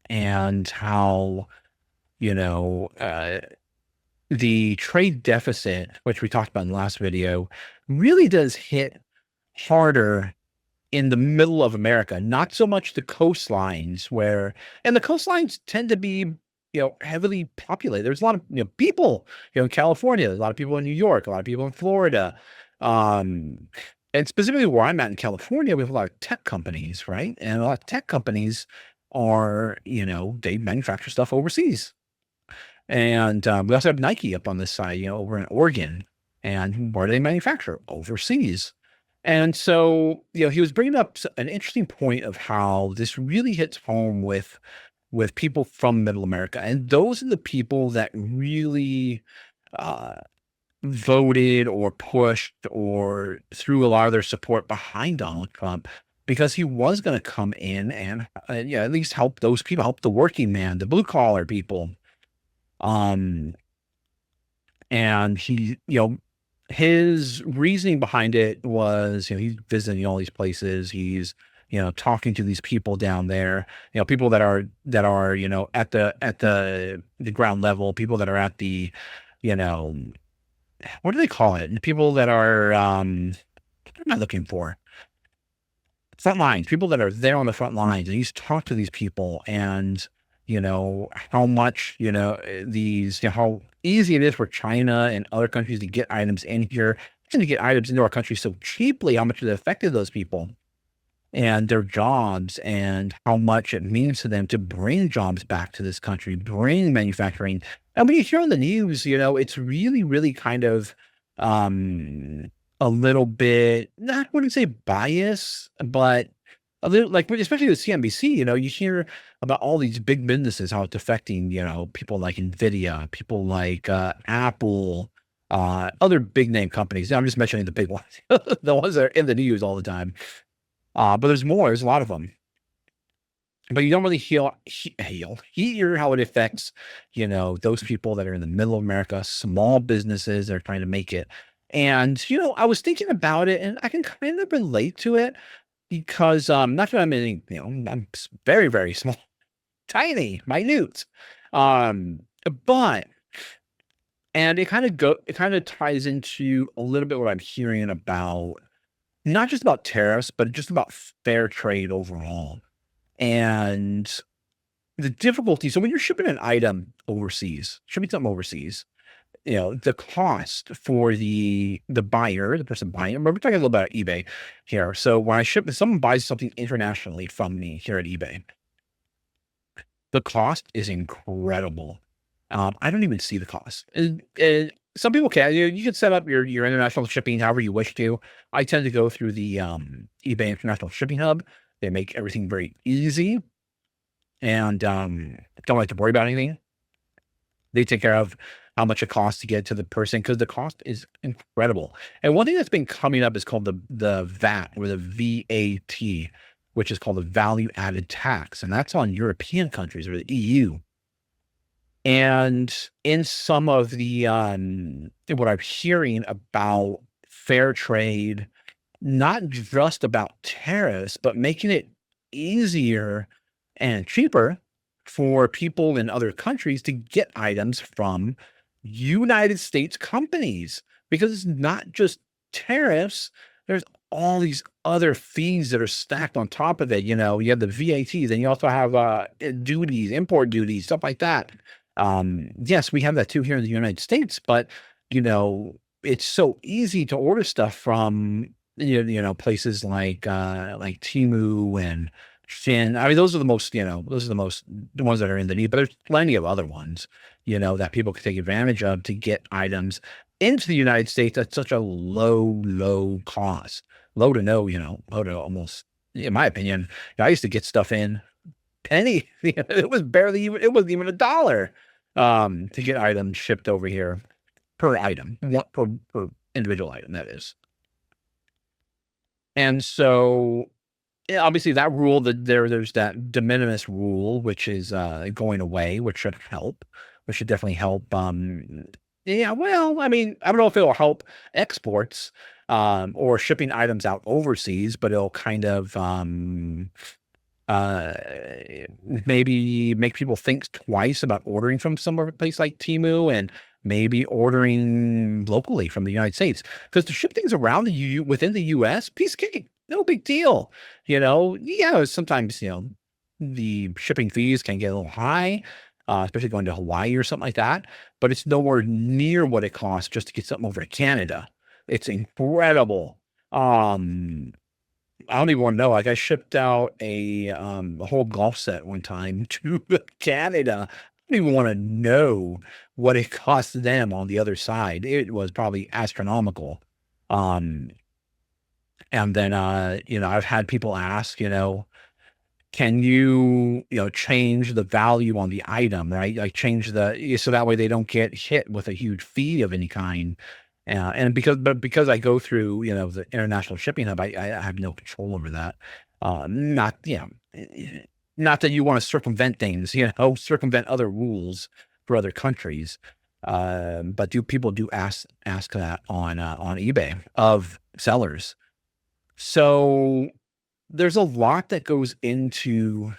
and how, you know, uh, the trade deficit, which we talked about in the last video, really does hit harder in the middle of America, not so much the coastlines and the coastlines tend to be, heavily populated. There's a lot of, people, in California, there's a lot of people in New York, a lot of people in Florida. Um, and specifically where I'm at in California, we have a lot of tech companies, right? And a lot of tech companies are, they manufacture stuff overseas. And we also have Nike up on this side, over in Oregon. And where do they manufacture? Overseas. And so, he was bringing up an interesting point of how this really hits home with people from Middle America, and those are the people that really uh, voted or pushed or threw a lot of their support behind Donald Trump because he was going to come in and yeah, at least help those people, help the working man, the blue collar people. Um, and he, his reasoning behind it was, he's visiting all these places. He's, talking to these people down there, people that are, at the ground level, people that are at the, you know, what do they call it? People that are, what am I looking for? Front lines, people that are there on the front lines. And he's talked to these people, and how much, how easy it is for China and other countries to get items in here and to get items into our country so cheaply, how much it affected those people and their jobs and how much it means to them to bring jobs back to this country, bring manufacturing. And when you hear on the news, it's really, really kind of a little bit, I wouldn't say bias, but a little like, especially with CNBC, you hear about all these big businesses, how it's affecting, people like Nvidia, people like Apple, other big name companies. I'm just mentioning the big ones, the ones that are in the news all the time. But there's more. There's a lot of them. But you don't really hear how it affects, those people that are in the middle of America, small businesses that are trying to make it. And, I was thinking about it and I can kind of relate to it because, not that I'm any, I'm very, very small, tiny, minute. Um, but, and it kind of ties into a little bit what I'm hearing about, not just about tariffs, but just about fair trade overall. And the difficulty, so when you're shipping an item overseas, shipping something overseas, the cost for the buyer, the person buying it, we're talking a little about eBay here. So when if someone buys something internationally from me here at eBay, the cost is incredible. I don't even see the cost. And some people can. You can set up your international shipping however you wish to. I tend to go through the eBay International Shipping Hub. They make everything very easy and don't like to worry about anything. They take care of how much it costs to get to the person because the cost is incredible. And one thing that's been coming up is called the VAT or the VAT, which is called the value added tax. And that's on European countries or the EU. And in some of the what I'm hearing about fair trade, not just about tariffs, but making it easier and cheaper for people in other countries to get items from United States companies because it's not just tariffs. There's all these other fees that are stacked on top of it. You have the VATs and you also have duties, import duties, stuff like that. Yes, we have that too here in the United States, but it's so easy to order stuff from places like Temu and Shin. I mean, those are the most, the ones that are in the need, but there's plenty of other ones, that people can take advantage of to get items into the United States at such a low cost, low to no, low to almost, in my opinion. I used to get stuff in penny. It was barely even, it wasn't even $1 to get items shipped over here per item, not per individual item, that is. And so, yeah, obviously that rule that there's that de minimis rule, which is going away, which should help, which should definitely help. Yeah, well, I mean, I don't know if it'll help exports or shipping items out overseas, but it'll kind of uh, maybe make people think twice about ordering from somewhere place like Temu and maybe ordering locally from the United States. Because to ship things around within the US, piece of cake, no big deal. Yeah, sometimes, the shipping fees can get a little high, especially going to Hawaii or something like that. But it's nowhere near what it costs just to get something over to Canada. It's incredible. Um, I don't even want to know. Like I shipped out a whole golf set one time to Canada. I don't even want to know what it cost them on the other side. It was probably astronomical. Um, and then I've had people ask, can you, change the value on the item, right? Like change so that way they don't get hit with a huge fee of any kind. And because I go through, the international shipping hub, I have no control over that. Not, not that you want to circumvent things, circumvent other rules for other countries. But people do ask that on eBay of sellers. So there's a lot that goes into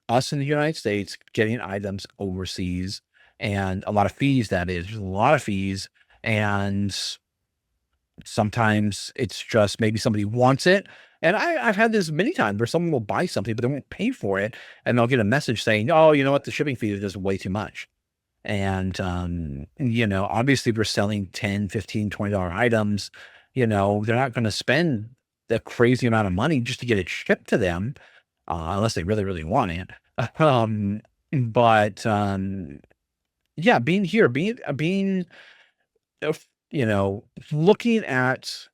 us in the United States getting items overseas and a lot of fees, that is. There's a lot of fees. And Sometimes it's just maybe somebody wants it. And I've had this many times where someone will buy something, but they won't pay for it. And they'll get a message saying, oh, you know what? The shipping fee is just way too much. And, obviously if we're selling 10, 15, $20 items, they're not going to spend the crazy amount of money just to get it shipped to them, unless they really, really want it. Um, but yeah, being here, if- looking at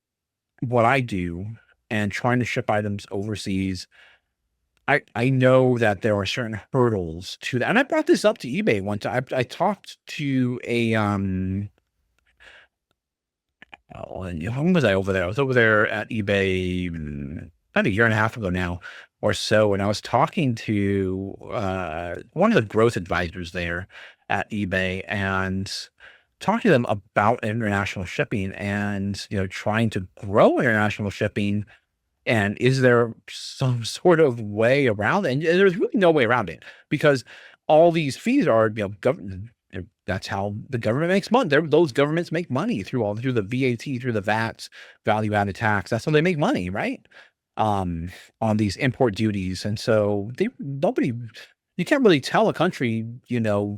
what I do and trying to ship items overseas, I know that there are certain hurdles to that. And I brought this up to eBay one time. I talked to when was I over there? I was over there at eBay about a year and a half ago now or so. And I was talking to one of the growth advisors there at eBay and talking to them about international shipping and, trying to grow international shipping, and is there some sort of way around it? And there's really no way around it because all these fees are, government. That's how the government makes money. Those governments make money through the VAT, through the VATs, value added tax. That's how they make money, right? Um, on these import duties, and so nobody. You can't really tell a country,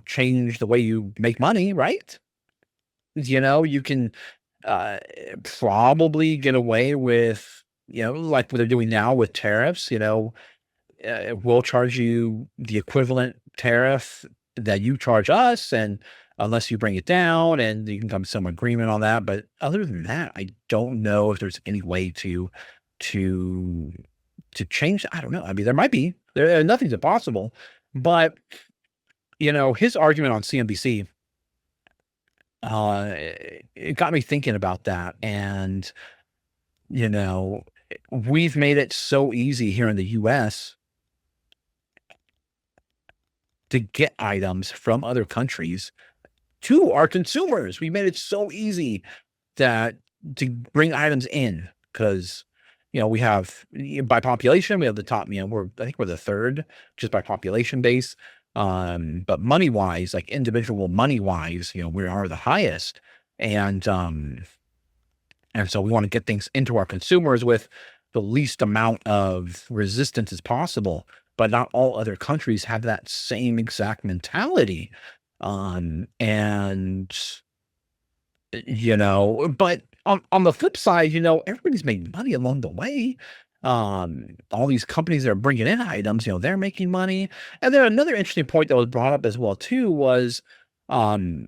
change the way you make money, right? You can probably get away with, like what they're doing now with tariffs, we'll charge you the equivalent tariff that you charge us, and unless you bring it down, and you can come to some agreement on that. But other than that, I don't know if there's any way to to change. I don't know. I mean, there might be. Nothing's impossible, but his argument on CNBC, it got me thinking about that. And, you know, we've made it so easy here in the US to get items from other countries to our consumers. We made it so easy that to bring items in because, we have by population, we have the top, I think we're the third just by population base. But money wise, like individual money wise, we are the highest. And, and so we want to get things into our consumers with the least amount of resistance as possible. But not all other countries have that same exact mentality. And but on the flip side, everybody's made money along the way. All these companies that are bringing in items, they're making money. And then another interesting point that was brought up as well too was, um,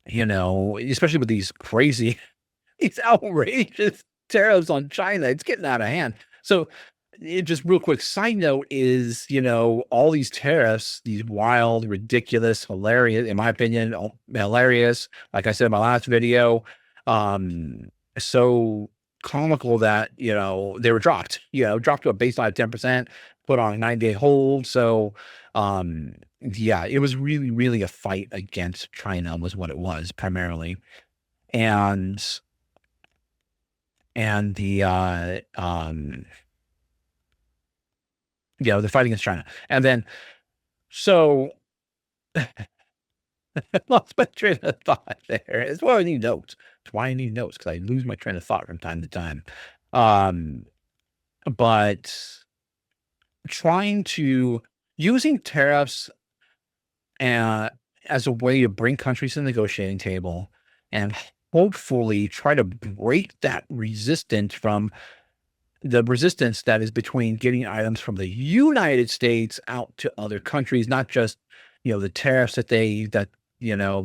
especially with these crazy, these outrageous tariffs on China, it's getting out of hand. So just real quick side note is, all these tariffs, these wild, ridiculous, hilarious, in my opinion, hilarious. Like I said in my last video, um, so comical that, they were dropped, dropped to a baseline of 10%, put on a 9-day hold. So, yeah, it was really, really a fight against China was what it was primarily. And, and the fight against China. And then, so I lost my train of thought there. It's why I need notes. It's why I need notes because I lose my train of thought from time to time. Um, but trying to using tariffs uh, as a way to bring countries to the negotiating table and hopefully try to break that resistance from the resistance that is between getting items from the United States out to other countries, not just, the tariffs that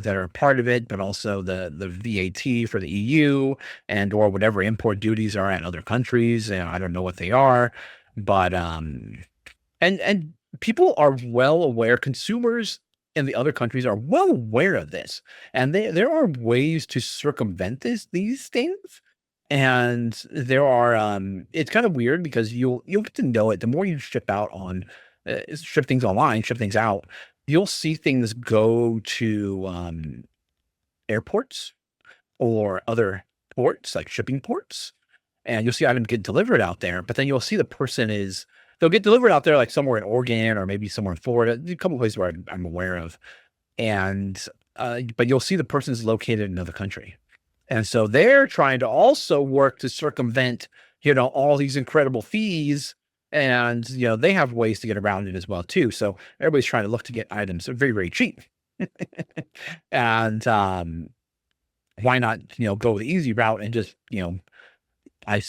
are part of it, but also the VAT for the EU and or whatever import duties are at other countries. I don't know what they are, but and people are well aware, consumers in the other countries are well aware of this, and there are ways to circumvent these things. And there are, it's kind of weird because you'll get to know it the more you ship things online, ship things out. You'll see things go to airports or other ports, like shipping ports, and you'll see items get delivered out there. But then you'll see they'll get delivered out there like somewhere in Oregon or maybe somewhere in Florida, a couple of places where I'm aware of. And but you'll see the person's located in another country. And so they're trying to also work to circumvent, all these incredible fees. And, they have ways to get around it as well too. So everybody's trying to look to get items that are very, very cheap. And why not, go the easy route and just, I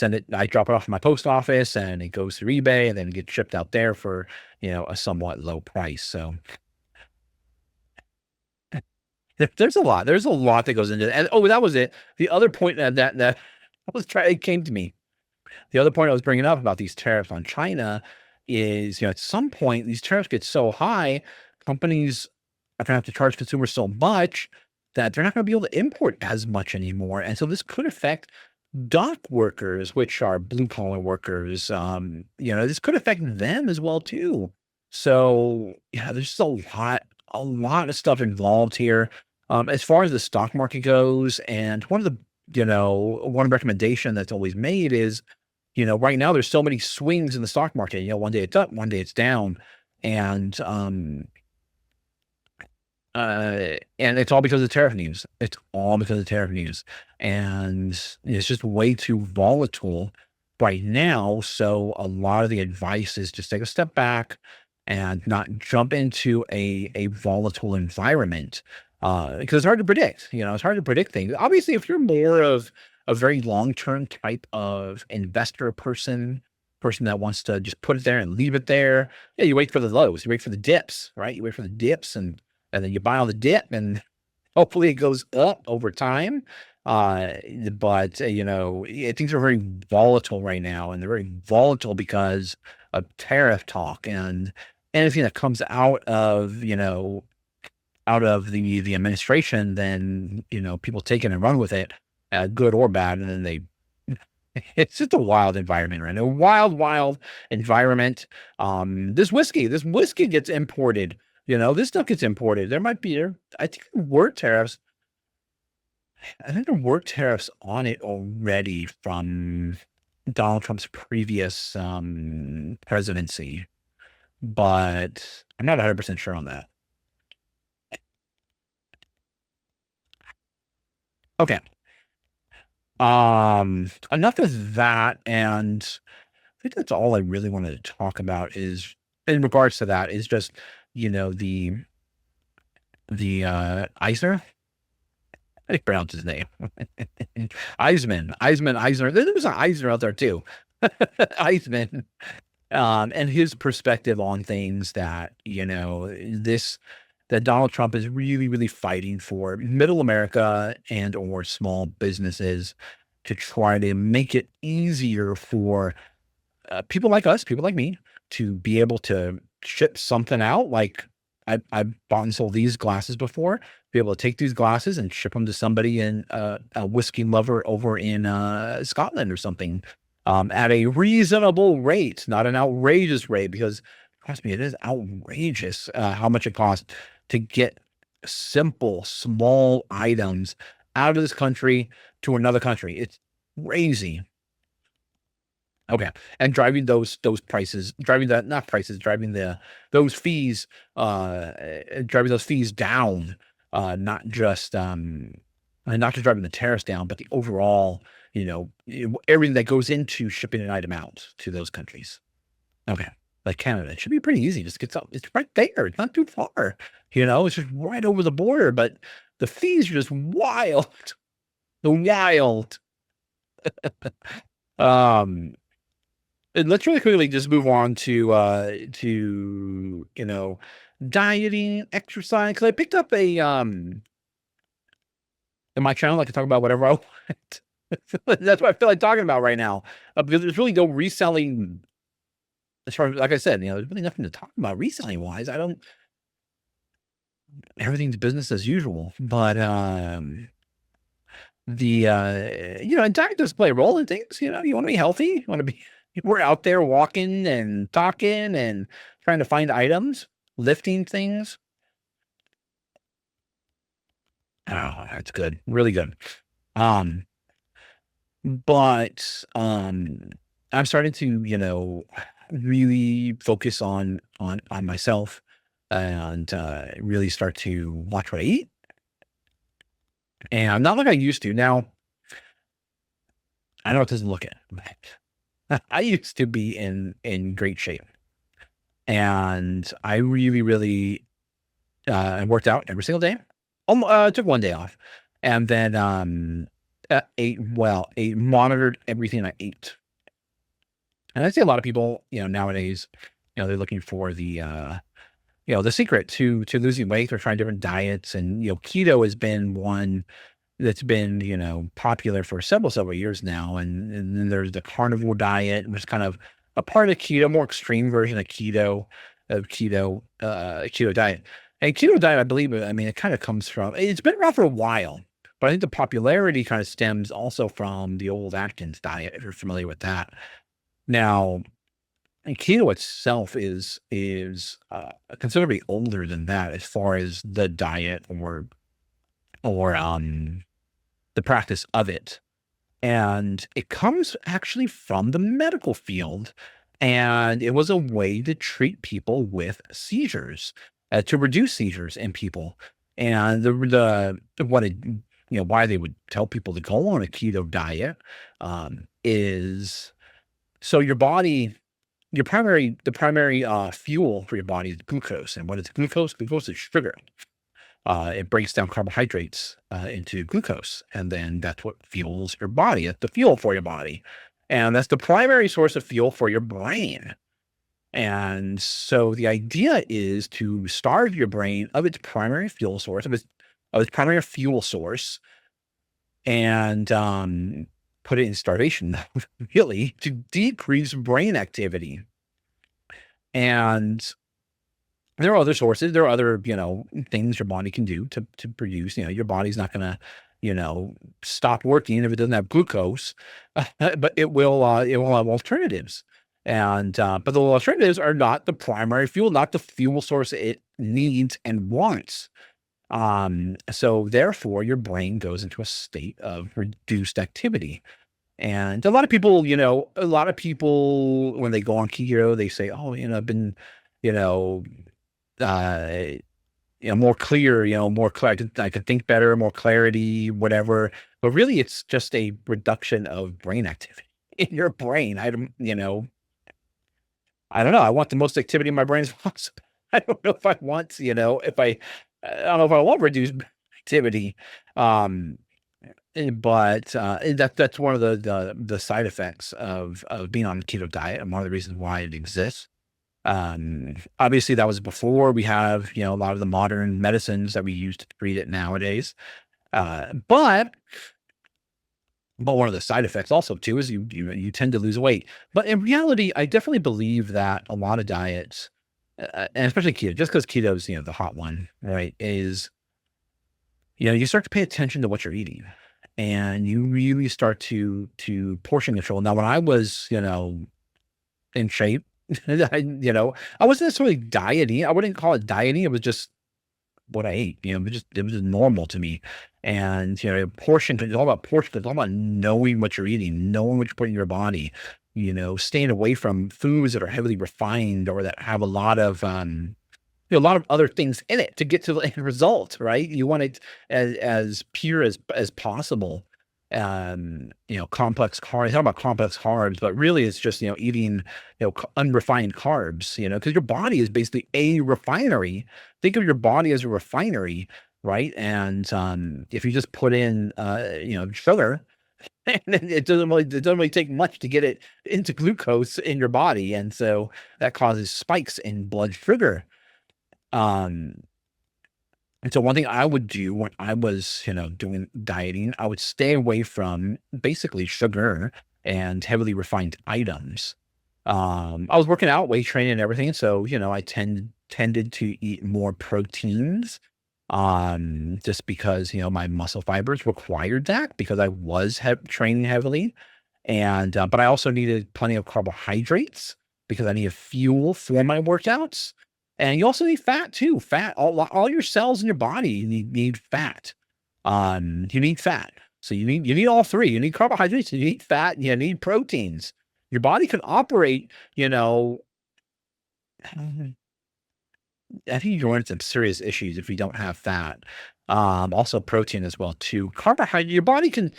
drop it off in my post office and it goes through eBay and then it gets shipped out there for, a somewhat low price. So there's a lot that goes into it. And oh, that was it. The other point that it came to me. The other point I was bringing up about these tariffs on China is, at some point these tariffs get so high, companies are going to have to charge consumers so much that they're not going to be able to import as much anymore. And so this could affect dock workers, which are blue collar workers. This could affect them as well too. So yeah, there's just a lot of stuff involved here. As far as the stock market goes, and one recommendation that's always made is, right now there's so many swings in the stock market. One day it's up, one day it's down, and it's all because of tariff news. It's all because of tariff news, and it's just way too volatile right now. So a lot of the advice is just take a step back and not jump into a volatile environment, because it's hard to predict. It's hard to predict things. Obviously, if you're more of a very long-term type of investor person that wants to just put it there and leave it there, yeah, you wait for the lows, you wait for the dips, right? You wait for the dips and then you buy on the dip and hopefully it goes up over time. But things are very volatile right now, and they're very volatile because of tariff talk and anything that comes out of the administration, then, people take it and run with it, good or bad. And then it's just a wild environment, right? A wild, wild environment. This whiskey gets imported. This stuff gets imported. There might be, I think there were tariffs. I think there were tariffs on it already from Donald Trump's previous presidency, but I'm not 100% sure on that. Okay. Enough of that, and I think that's all I really wanted to talk about is in regards to that is just, the Eisner. I think pronounce his name. Eisner. There's an Eisner out there too. Eisman. And his perspective on things that, that Donald Trump is really, really fighting for middle America and or small businesses to try to make it easier for people like us, people like me, to be able to ship something out. Like I've bought and sold these glasses before, be able to take these glasses and ship them to somebody in a whiskey lover over in Scotland or something, at a reasonable rate, not an outrageous rate, because trust me, it is outrageous how much it costs to get simple, small items out of this country to another country. It's crazy. Okay. And driving those prices, driving that, not prices, driving those fees, driving those fees down, not just driving the tariffs down, but the overall, everything that goes into shipping an item out to those countries. Okay. Like Canada, it should be pretty easy. Just get some, it's right there. It's not too far. It's just right over the border, but the fees are just wild. Wild. And let's really quickly just move on to dieting, exercise. Because I picked up a in my channel, I can talk about whatever I want. That's what I feel like talking about right now. Because there's really no reselling. As far as, like I said, there's really nothing to talk about reselling wise. Everything's business as usual. But and diet does play a role in things. You want to be healthy. You want to be. We're out there walking and talking and trying to find items, lifting things. Oh, that's good. Really good. Um, but I'm starting to, really focus on myself and really start to watch what I eat. And not like I used to. Now, I know it doesn't look it, but I used to be in great shape, and I really, really worked out every single day. Took one day off, and then ate, monitored everything I ate. And I see a lot of people, nowadays, they're looking for the secret to losing weight. They're trying different diets, and keto has been one that's been, popular for several years now. And then there's the carnivore diet, which is kind of a part of keto, more extreme version of keto diet. And keto diet, I believe, I mean, it kind of comes from, it's been around for a while, but I think the popularity kind of stems also from the old Atkins diet, if you're familiar with that. Now, and keto itself is considerably older than that as far as the diet or the practice of it. And it comes actually from the medical field, and it was a way to treat people with seizures, to reduce seizures in people. And the what it why they would tell people to go on a keto diet, is so the primary fuel for your body is glucose. And what is glucose? Glucose is sugar. It breaks down carbohydrates into glucose, and then that's what fuels your body. That's the fuel for your body, and that's the primary source of fuel for your brain. And so the idea is to starve your brain of its primary fuel source, of its primary fuel source, and put it in starvation, really, to decrease brain activity. And there are other sources. There are other, things your body can do to produce. Your body's not gonna, stop working if it doesn't have glucose, but it will have alternatives. And but the alternatives are not the primary fuel, not the fuel source it needs and wants. So therefore, your brain goes into a state of reduced activity. And a lot of people, when they go on keto, they say, "Oh, I've been, you know, uh, more clear, more clear. I can think better, more clarity, whatever." But really, it's just a reduction of brain activity in your brain. I don't know. I want the most activity in my brain as possible. I don't know if I want, I don't know if I want reduced activity. Um, but that's one of the side effects of being on the keto diet, and one of the reasons why it exists. Obviously, that was before we have, a lot of the modern medicines that we use to treat it nowadays. But one of the side effects also too is you tend to lose weight. But in reality, I definitely believe that a lot of diets, and especially keto, just because keto is, the hot one, right, is, you start to pay attention to what you're eating, and you really start to portion control. Now, when I was, in shape, I wasn't necessarily dieting. I wouldn't call it dieting. It was just what I ate. It was just normal to me. And portion. It's all about portion. It's all about knowing what you're eating, knowing what you're putting in your body. Staying away from foods that are heavily refined or that have a lot of other things in it to get to the end result, right? You want it as pure as possible. Complex carbs. Talk about complex carbs, but really it's just eating unrefined carbs. Because your body is basically a refinery. Think of your body as a refinery, right? And if you just put in sugar, and it doesn't really take much to get it into glucose in your body, and so that causes spikes in blood sugar. Um, and so one thing I would do when I was, doing dieting, I would stay away from basically sugar and heavily refined items. I was working out, weight training and everything, so, I tended to eat more proteins, just because, my muscle fibers required that because I was training heavily. And, but I also needed plenty of carbohydrates because I needed fuel for my workouts. And you also need fat too. Fat, all your cells in your body need fat. You need fat. So you need all three. You need carbohydrates, you need fat, and you need proteins. Your body can operate, I think you run into some serious issues if you don't have fat. Also protein as well too. Carbohydrate, your body can,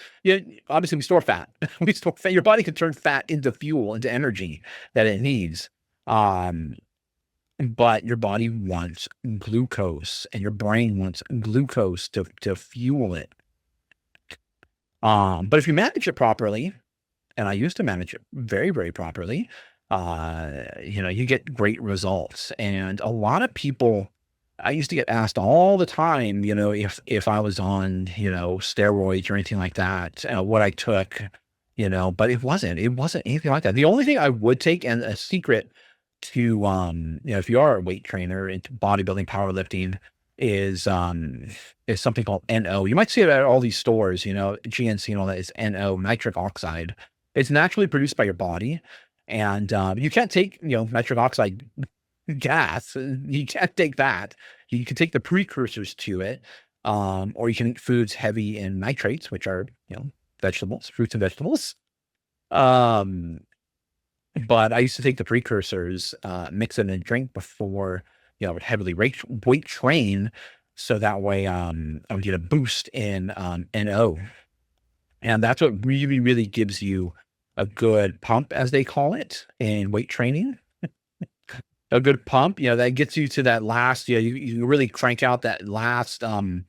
obviously we store fat. We store fat. Your body can turn fat into fuel, into energy that it needs. Um, but your body wants glucose and your brain wants glucose to fuel it. But if you manage it properly, and I used to manage it very, very properly, you get great results. And a lot of people, I used to get asked all the time, if I was on, steroids or anything like that, what I took, but it wasn't anything like that. The only thing I would take, and a secret to, if you are a weight trainer into bodybuilding, powerlifting, is something called NO. You might see it at all these stores, GNC and all that is NO, nitric oxide. It's naturally produced by your body. And you can't take, nitric oxide gas. You can't take that. You can take the precursors to it, or you can eat foods heavy in nitrates, which are, vegetables, fruits and vegetables. Um, but I used to take the precursors, mix it in a drink before, I would heavily weight train. So that way, I would get a boost in NO. And that's what really, really gives you a good pump, as they call it, in weight training. A good pump, that gets you to that last, you really crank out that last, that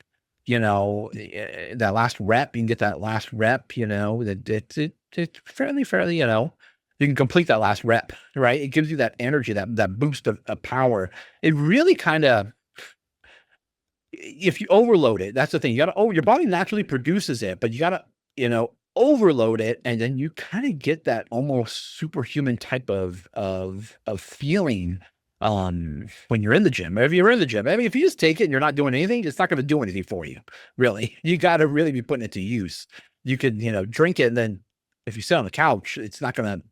last rep. You can get that last rep, that it's fairly, you can complete that last rep, right? It gives you that energy, that boost of power. It really kind of, if you overload it, that's the thing. You gotta, your body naturally produces it, but you gotta, overload it, and then you kind of get that almost superhuman type of feeling when you're in the gym. If you're in the gym, I mean, if you just take it and you're not doing anything, it's not going to do anything for you. Really, you got to really be putting it to use. You could, drink it, and then if you sit on the couch, it's not going to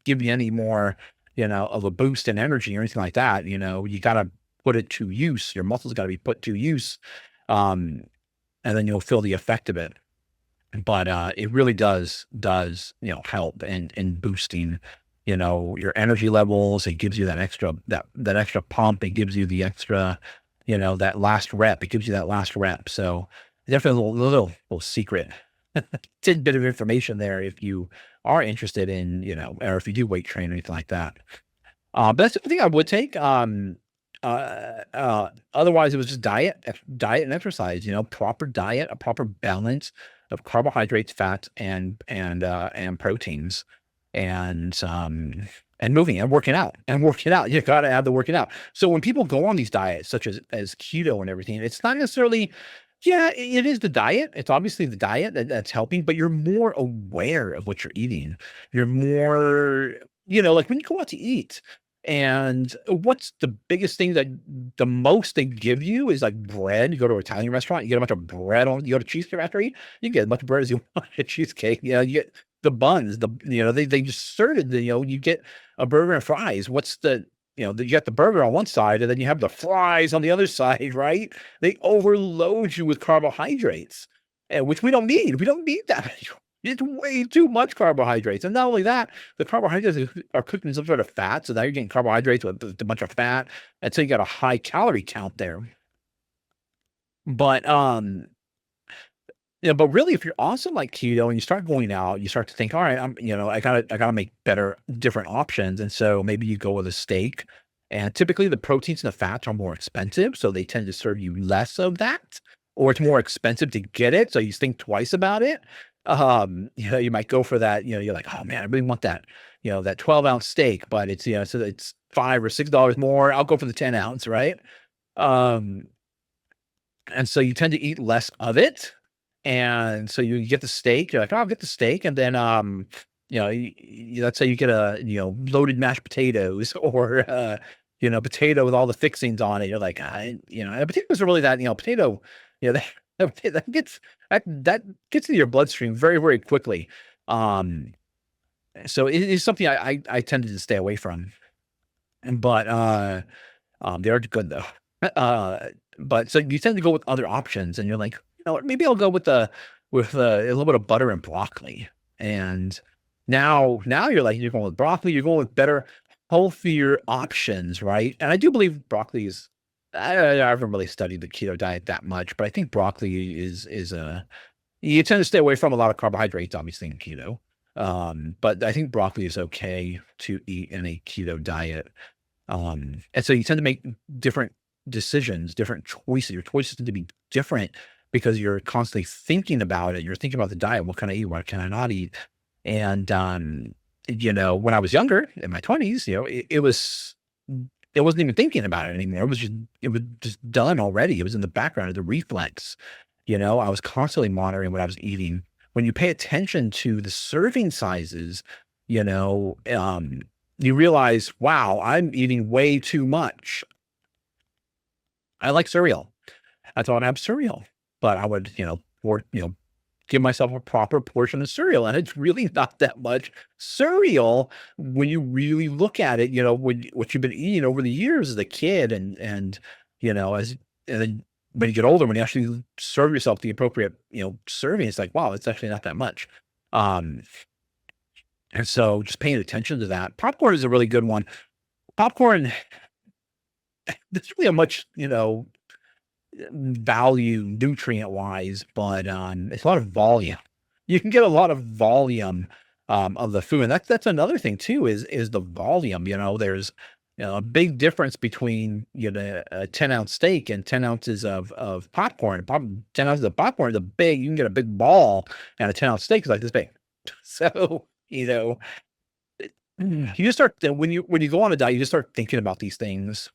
give you any more, of a boost in energy or anything like that. You got to put it to use. Your muscles got to be put to use, and then you'll feel the effect of it. But it really does help in boosting, your energy levels. It gives you that extra pump. It gives you the extra, that last rep. It gives you that last rep. So definitely a little secret tidbit of information there if you are interested in, or if you do weight train or anything like that. But that's the thing I would take. Otherwise it was just diet and exercise, proper diet, a proper balance of carbohydrates, fats, and proteins, and moving and working out and working out. You got to add the working out. So when people go on these diets, such as keto and everything, it's not necessarily, yeah, it is the diet. It's obviously the diet that's helping, but you're more aware of what you're eating. You're more, like when you go out to eat, and what's the biggest thing that the most they give you is like bread. You go to an Italian restaurant, you get a bunch of bread on. You go to Cheesecake Factory, you get as much bread as you want at cheesecake. You get the buns. They just served the, you get a burger and fries. What's the, you got the burger on one side, and then you have the fries on the other side, right? They overload you with carbohydrates, and which we don't need. We don't need that. It's way too much carbohydrates. And not only that, the carbohydrates are cooked in some sort of fat. So now you're getting carbohydrates with a bunch of fat. And so you got a high calorie count there. But but really, if you're also like keto and you start going out, you start to think, all right, I gotta make better, different options. And so maybe you go with a steak. And typically the proteins and the fats are more expensive. So they tend to serve you less of that, or it's more expensive to get it. So you think twice about it. You might go for that, you're like, oh man, I really want that, that 12-ounce steak, but it's, so it's $5 or $6 more. I'll go for the 10-ounce, right? Um, and so you tend to eat less of it. And so you get the steak, you're like, oh, I'll get the steak. And then, let's say you get a, loaded mashed potatoes or, potato with all the fixings on it. You're like, and potatoes are really that, potato, that gets into your bloodstream very, very quickly. So it is something I tended to stay away from. But they are good though. But so you tend to go with other options, and you're like, maybe I'll go with a little bit of butter and broccoli. And now you're going with broccoli. You're going with better, healthier options, right? And I do believe broccoli is I haven't really studied the keto diet that much, but I think broccoli is a you tend to stay away from a lot of carbohydrates, obviously, in keto. But I think broccoli is okay to eat in a keto diet. And so you tend to make different decisions, different choices. Your choices tend to be different because you're constantly thinking about it. You're thinking about the diet. What can I eat? What can I not eat? And, when I was younger in my 20s, it wasn't even thinking about it anymore. It was just done already. It was in the background of the reflex. I was constantly monitoring what I was eating. When you pay attention to the serving sizes, you know, um, you realize, wow, I'm eating way too much. I like cereal. I thought I'd have cereal, but I would, give myself a proper portion of cereal. And it's really not that much cereal when you really look at it, what you've been eating over the years as a kid as and then when you get older, when you actually serve yourself the appropriate, serving, it's like, wow, it's actually not that much. Um, and so just paying attention to that. Popcorn is a really good one. Popcorn, there's really a much, value nutrient wise, but it's a lot of volume. You can get a lot of volume of the food. And that's another thing too, is the volume. There's a big difference between a 10-ounce steak and 10 ounces of popcorn. 10 ounces of popcorn is you can get a big ball, and a 10-ounce steak is like this big. So, you just start when you go on a diet, you just start thinking about these things.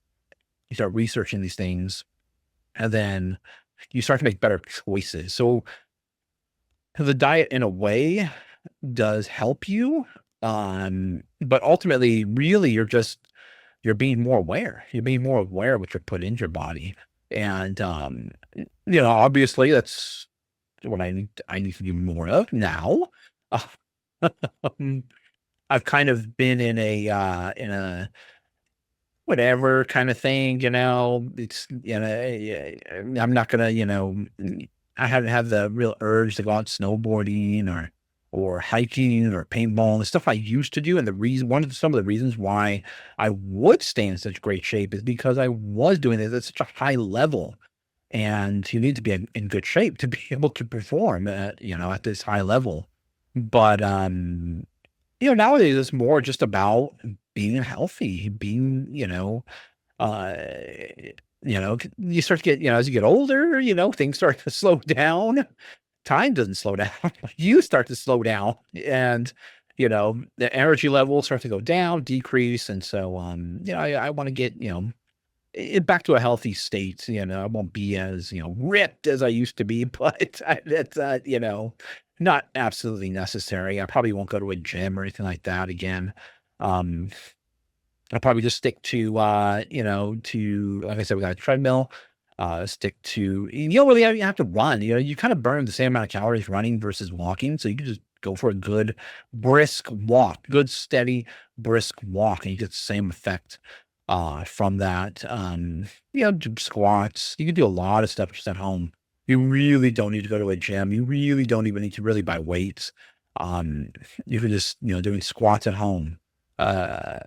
You start researching these things, and then you start to make better choices. So the diet in a way does help you. But ultimately, really, you're being more aware. You're being more aware of what you're put into your body. And obviously that's what I need to do more of now. Um, I've kind of been in a whatever kind of thing, it's, yeah, I'm not gonna, I haven't had the real urge to go out snowboarding or hiking or paintball, the stuff I used to do. And some of the reasons why I would stay in such great shape is because I was doing this at such a high level. And you need to be in good shape to be able to perform at this high level. But nowadays it's more just about being healthy, being, uh, you start to get, as you get older, things start to slow down. Time doesn't slow down. You start to slow down, and, the energy levels start to go down, decrease. And so, I want to get, back to a healthy state. I won't be as, ripped as I used to be, but that's, not absolutely necessary. I probably won't go to a gym or anything like that again. Um, I'll probably just stick to, like I said, we got a treadmill, stick to, you don't really have to run, you kind of burn the same amount of calories running versus walking. So you can just go for a good brisk walk, good, steady, brisk walk, and you get the same effect, from that. Do squats. You can do a lot of stuff just at home. You really don't need to go to a gym. You really don't even need to really buy weights. Um, you can just, doing squats at home. Uh,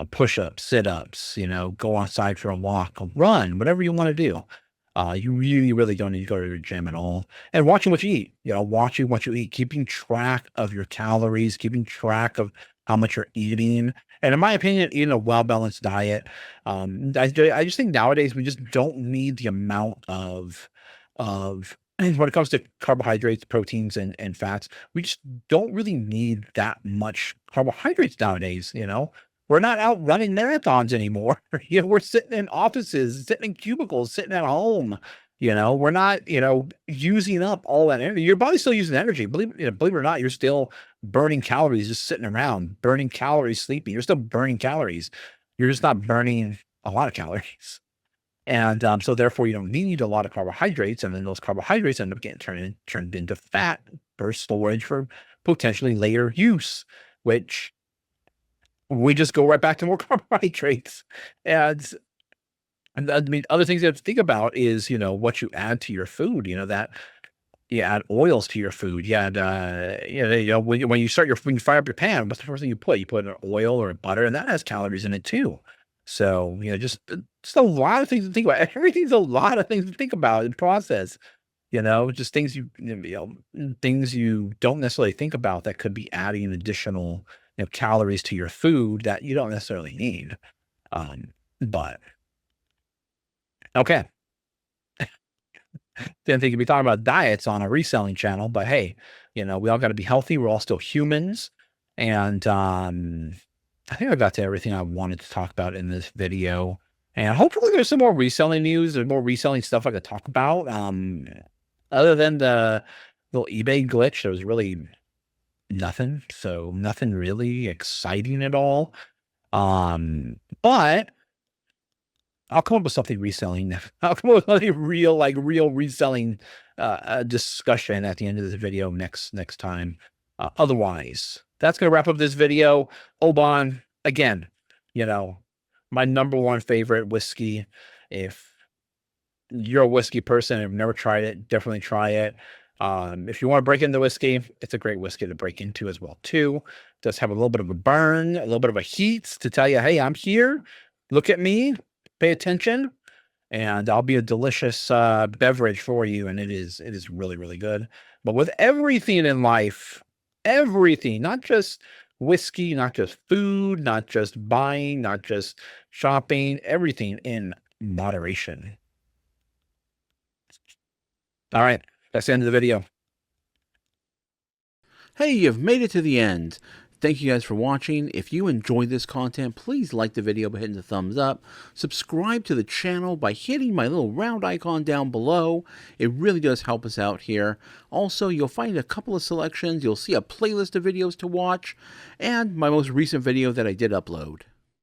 Push-ups, sit-ups, go outside for a walk, or run, whatever you want to do. You really, really don't need to go to the gym at all. And watching what you eat, watching what you eat, keeping track of your calories, keeping track of how much you're eating. And in my opinion, eating a well-balanced diet. I just think nowadays we just don't need the amount of and when it comes to carbohydrates, proteins, and fats, we just don't really need that much carbohydrates nowadays. We're not out running marathons anymore. We're sitting in offices, sitting in cubicles, sitting at home. We're not, using up all that energy. Your body's still using energy. Believe it or not, you're still burning calories just sitting around, burning calories sleeping. You're still burning calories. You're just not burning a lot of calories. And so therefore you don't need a lot of carbohydrates. And then those carbohydrates end up getting turned into fat for storage for potentially later use, which we just go right back to more carbohydrates. And I mean, other things you have to think about is, what you add to your food, that you add oils to your food. You add, when you fire up your pan, what's the first thing you put? You put an oil or a butter, and that has calories in it too. So, just a lot of things to think about. Everything's a lot of things to think about and process, just things you don't necessarily think about that could be adding additional, calories to your food that you don't necessarily need. But okay. Didn't think you'd be talking about diets on a reselling channel, but hey, we all got to be healthy. We're all still humans. And I think I got to everything I wanted to talk about in this video. And hopefully there's some more reselling news and more reselling stuff I could talk about. Other than the little eBay glitch, there was really nothing. So nothing really exciting at all. But I'll come up with something reselling. I'll come up with something real, like real reselling discussion at the end of this video next time. Otherwise, that's gonna wrap up this video. Oban, again, my number one favorite whiskey. If you're a whiskey person and have never tried it, definitely try it. If you want to break into whiskey, it's a great whiskey to break into as well too. It does have a little bit of a burn, a little bit of a heat to tell you, hey, I'm here. Look at me. Pay attention, and I'll be a delicious beverage for you. And it is really, really good. But with everything in life, everything, not just whiskey, not just food, not just buying, not just shopping, everything in moderation. All right, that's the end of the video. Hey, you've made it to the end. Thank you guys for watching. If you enjoyed this content, please like the video by hitting the thumbs up. Subscribe to the channel by hitting my little round icon down below. It really does help us out here. Also, you'll find a couple of selections. You'll see a playlist of videos to watch and my most recent video that I did upload.